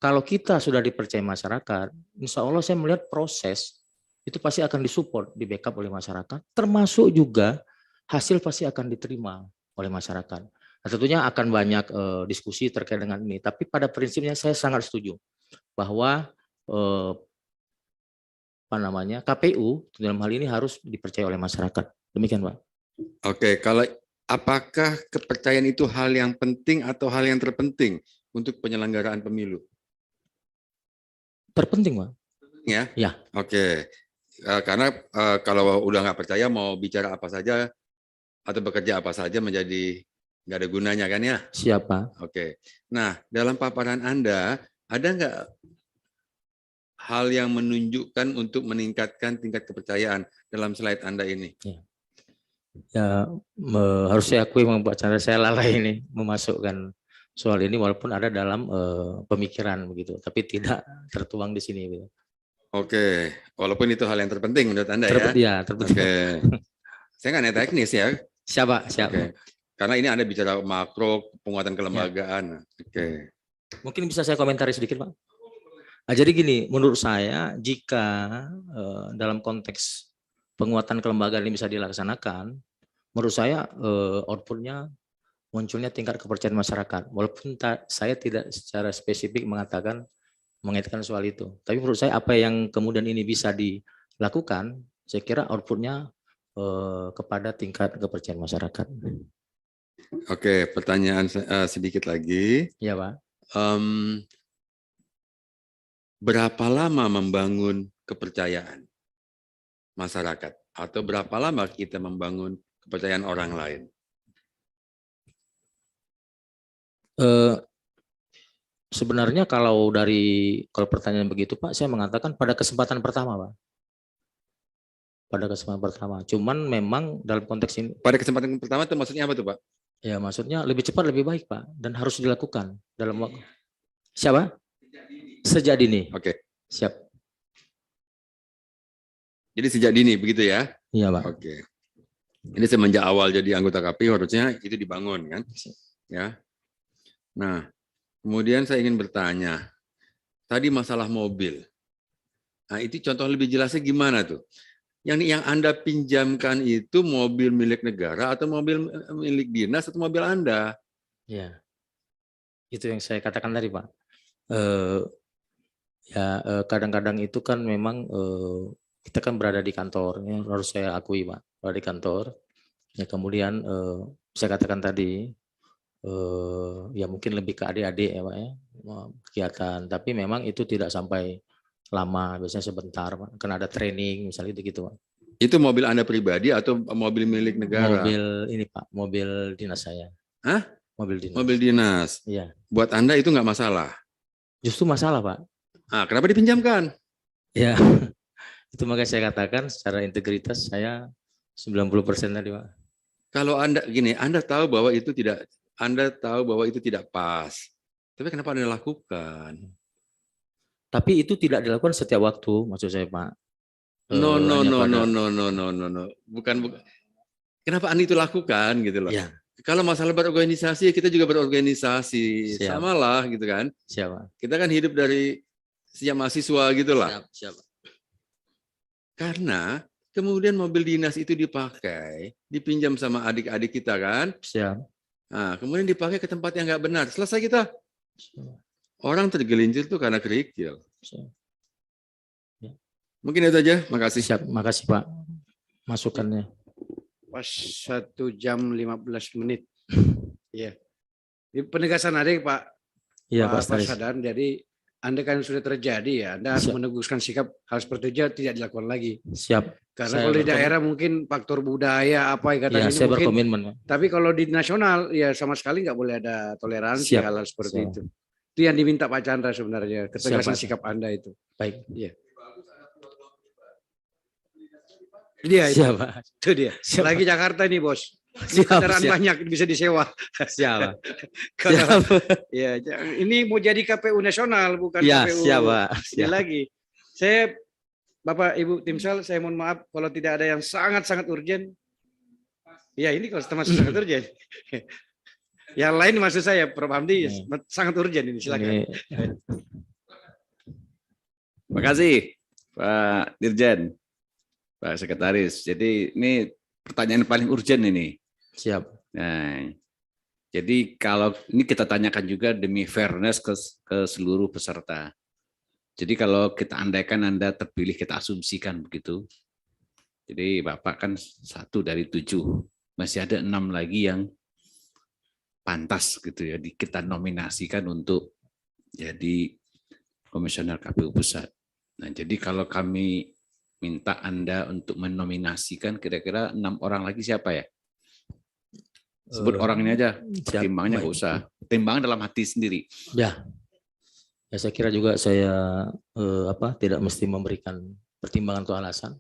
Kalau kita sudah dipercaya masyarakat, insya Allah saya melihat proses itu pasti akan disupport, di backup oleh masyarakat, termasuk juga hasil pasti akan diterima oleh masyarakat. Nah, tentunya akan banyak diskusi terkait dengan ini, tapi pada prinsipnya saya sangat setuju bahwa KPU dalam hal ini harus dipercaya oleh masyarakat. Demikian Pak. Oke, apakah kepercayaan itu hal yang penting atau hal yang terpenting untuk penyelenggaraan pemilu? Terpenting Pak. Ya? Ya. Oke. Karena kalau udah nggak percaya mau bicara apa saja atau bekerja apa saja menjadi nggak ada gunanya kan ya? Siapa? Oke. Nah, dalam paparan Anda ada nggak hal yang menunjukkan untuk meningkatkan tingkat kepercayaan dalam slide Anda ini? Ya, harus saya akui Pak Chandra, saya lalai ini memasukkan soal ini walaupun ada dalam pemikiran begitu, tapi tidak tertuang di sini. Gitu. Oke, walaupun itu hal yang terpenting menurut Anda ya? Ya, terpenting. Oke. Saya nggak nanya teknis ya. Siapa? Oke. Karena ini Anda bicara makro, penguatan kelembagaan. Ya. Oke. Mungkin bisa saya komentari sedikit Pak? Nah, jadi gini, menurut saya jika dalam konteks penguatan kelembagaan ini bisa dilaksanakan, menurut saya outputnya munculnya tingkat kepercayaan masyarakat. Walaupun saya tidak secara spesifik mengaitkan soal itu. Tapi menurut saya apa yang kemudian ini bisa dilakukan, saya kira outputnya kepada tingkat kepercayaan masyarakat. Oke, pertanyaan sedikit lagi. Ya Pak. Berapa lama membangun kepercayaan masyarakat? Atau berapa lama kita membangun kepercayaan orang lain? Sebenarnya kalau pertanyaan begitu Pak, saya mengatakan pada kesempatan pertama Pak. pada kesempatan pertama. Cuman memang dalam konteks ini, Pada kesempatan pertama itu maksudnya apa tuh, Pak? ya maksudnya lebih cepat lebih baik Pak, dan harus dilakukan dalam waktu. Siapa? Sejak dini. Oke. Siap. Jadi sejak dini begitu ya? Iya Pak. Oke. Ini semenjak awal jadi anggota KPU harusnya itu dibangun kan? Ya. Nah, kemudian saya ingin bertanya. Tadi masalah mobil. Nah, itu contoh lebih jelasnya gimana tuh? Yang Anda pinjamkan itu mobil milik negara atau mobil milik dinas atau mobil Anda? Ya. Itu yang saya katakan tadi Pak. Kadang-kadang itu kan memang kita kan berada di kantor, ya, harus saya akui Pak, berada di kantor. Ya kemudian saya katakan tadi, ya mungkin lebih ke adik-adik ya Pak ya, kegiatan. Tapi memang itu tidak sampai lama, biasanya sebentar Pak. Kan ada training misalnya gitu Pak. Itu mobil Anda pribadi atau mobil milik negara? Mobil ini Pak, mobil dinas saya. Hah? Mobil dinas. Mobil dinas. Iya. Buat Anda itu nggak masalah? Justru masalah Pak. Ah, kenapa dipinjamkan? Ya, itu makanya saya katakan secara integritas saya 90% tadi Pak. Kalau Anda gini, Anda tahu bahwa itu tidak pas. Tapi kenapa Anda lakukan? Tapi itu tidak dilakukan setiap waktu, maksud saya Pak. No. Hanya Bukan. Kenapa Anda itu lakukan gitu loh? Ya. Kalau masalah berorganisasi, kita juga berorganisasi. Siap. Samalah gitu kan. Siapa? Kita kan hidup dari sejak mahasiswa gitulah. Siap. Karena kemudian mobil dinas itu dipakai, dipinjam sama adik-adik kita kan. Siap. Nah, kemudian dipakai ke tempat yang nggak benar. Selesai kita. Orang tergelincir tuh karena kerikil. Siap. Ya. Mungkin itu aja. Makasih. Siap. Makasih Pak masukannya. Pas 1 jam 15 menit. Iya. Di penegasan adik Pak. Iya Pak Pak Staris. Sadan. Jadi Anda kan sudah terjadi ya. Anda harus Siap. meneguhkan sikap hal seperti itu tidak dilakukan lagi. Siap. Karena Saya kalau di berkomitmen. daerah mungkin faktor budaya apa yang Ya, katanya saya mungkin. berkomitmen Pak. Tapi kalau di nasional ya sama sekali nggak boleh ada toleransi Siap. hal-hal seperti Siap. itu. Itu yang diminta Pak Chandra sebenarnya, ketegasan Siap, Pak. sikap Anda itu. Baik. Iya. Dia itu, Siap Pak. itu dia. Siap. Lagi Jakarta nih bos. Ini Siap. kendaraan Siap. banyak bisa disewa. Siap. Kalau- Siap. Ya, ini mau jadi KPU nasional bukan Ya, KPU siap Pak. ini Siap. lagi. Saya Bapak Ibu Timsel, saya mohon maaf kalau tidak ada yang sangat-sangat urgent. Ya ini kalau termasuk sangat urgent. Yang lain maksud saya, Prof. Hamdi sangat urgent ini, silakan. Ini, Terima kasih Pak Dirjen, Pak Sekretaris. Jadi ini pertanyaan paling urgent ini. siap. Nah, jadi kalau ini kita tanyakan juga demi fairness ke seluruh peserta. Jadi kalau kita andaikan Anda terpilih, kita asumsikan begitu. Jadi Bapak kan 1 dari 7, masih ada 6 lagi yang pantas gitu ya, kita nominasikan untuk jadi komisioner KPU Pusat. Nah, jadi kalau kami minta Anda untuk menominasikan kira-kira 6 orang lagi siapa ya? Sebut orang ini aja, pertimbangannya nggak usah. Pertimbangan dalam hati sendiri. Ya, saya kira juga saya tidak mesti memberikan pertimbangan atau alasan,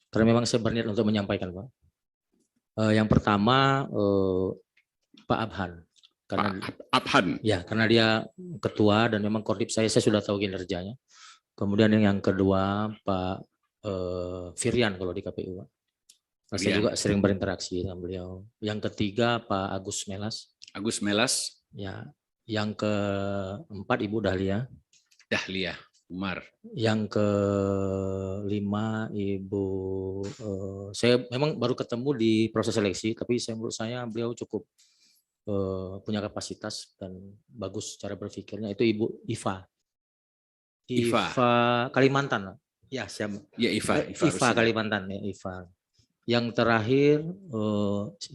karena memang saya berniat untuk menyampaikan Pak. Yang pertama Pak Abhan, karena Pak Abhan. ya karena dia ketua dan memang kordip saya sudah tahu kinerjanya. Kemudian yang kedua Pak Firian kalau di KPU Pak. Saya juga sering berinteraksi dengan beliau. Yang ketiga Pak Agus Melas. Agus Melas. Ya, yang keempat Ibu Dahlia. Dahlia Umar. Yang kelima Ibu, saya memang baru ketemu di proses seleksi, tapi menurut saya beliau cukup punya kapasitas dan bagus cara berpikirnya. Itu Ibu Iva. Iva Kalimantan. Ya, siapa? Ya, Iva Kalimantan ya, Iva. Yang terakhir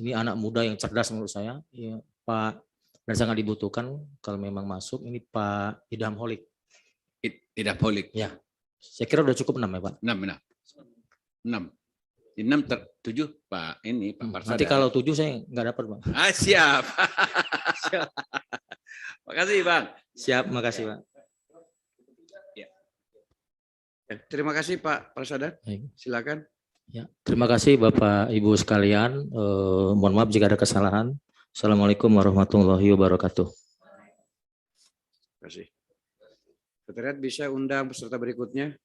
ini anak muda yang cerdas menurut saya, ya, Pak, dan sangat dibutuhkan kalau memang masuk, ini Pak Idham Holik. Idham Holik. Ya, saya kira udah cukup 6 ya Pak. 6. 7 Pak ini Pak Parsada. Nanti kalau 7 saya nggak dapat Pak. Siap. Makasih Bang. Siap, makasih Pak. Terima kasih Pak Prasadan. Baik. Silakan. Ya, terima kasih Bapak Ibu sekalian. Mohon maaf jika ada kesalahan. Assalamualaikum warahmatullahi wabarakatuh. Terima kasih. Sekretariat bisa undang peserta berikutnya.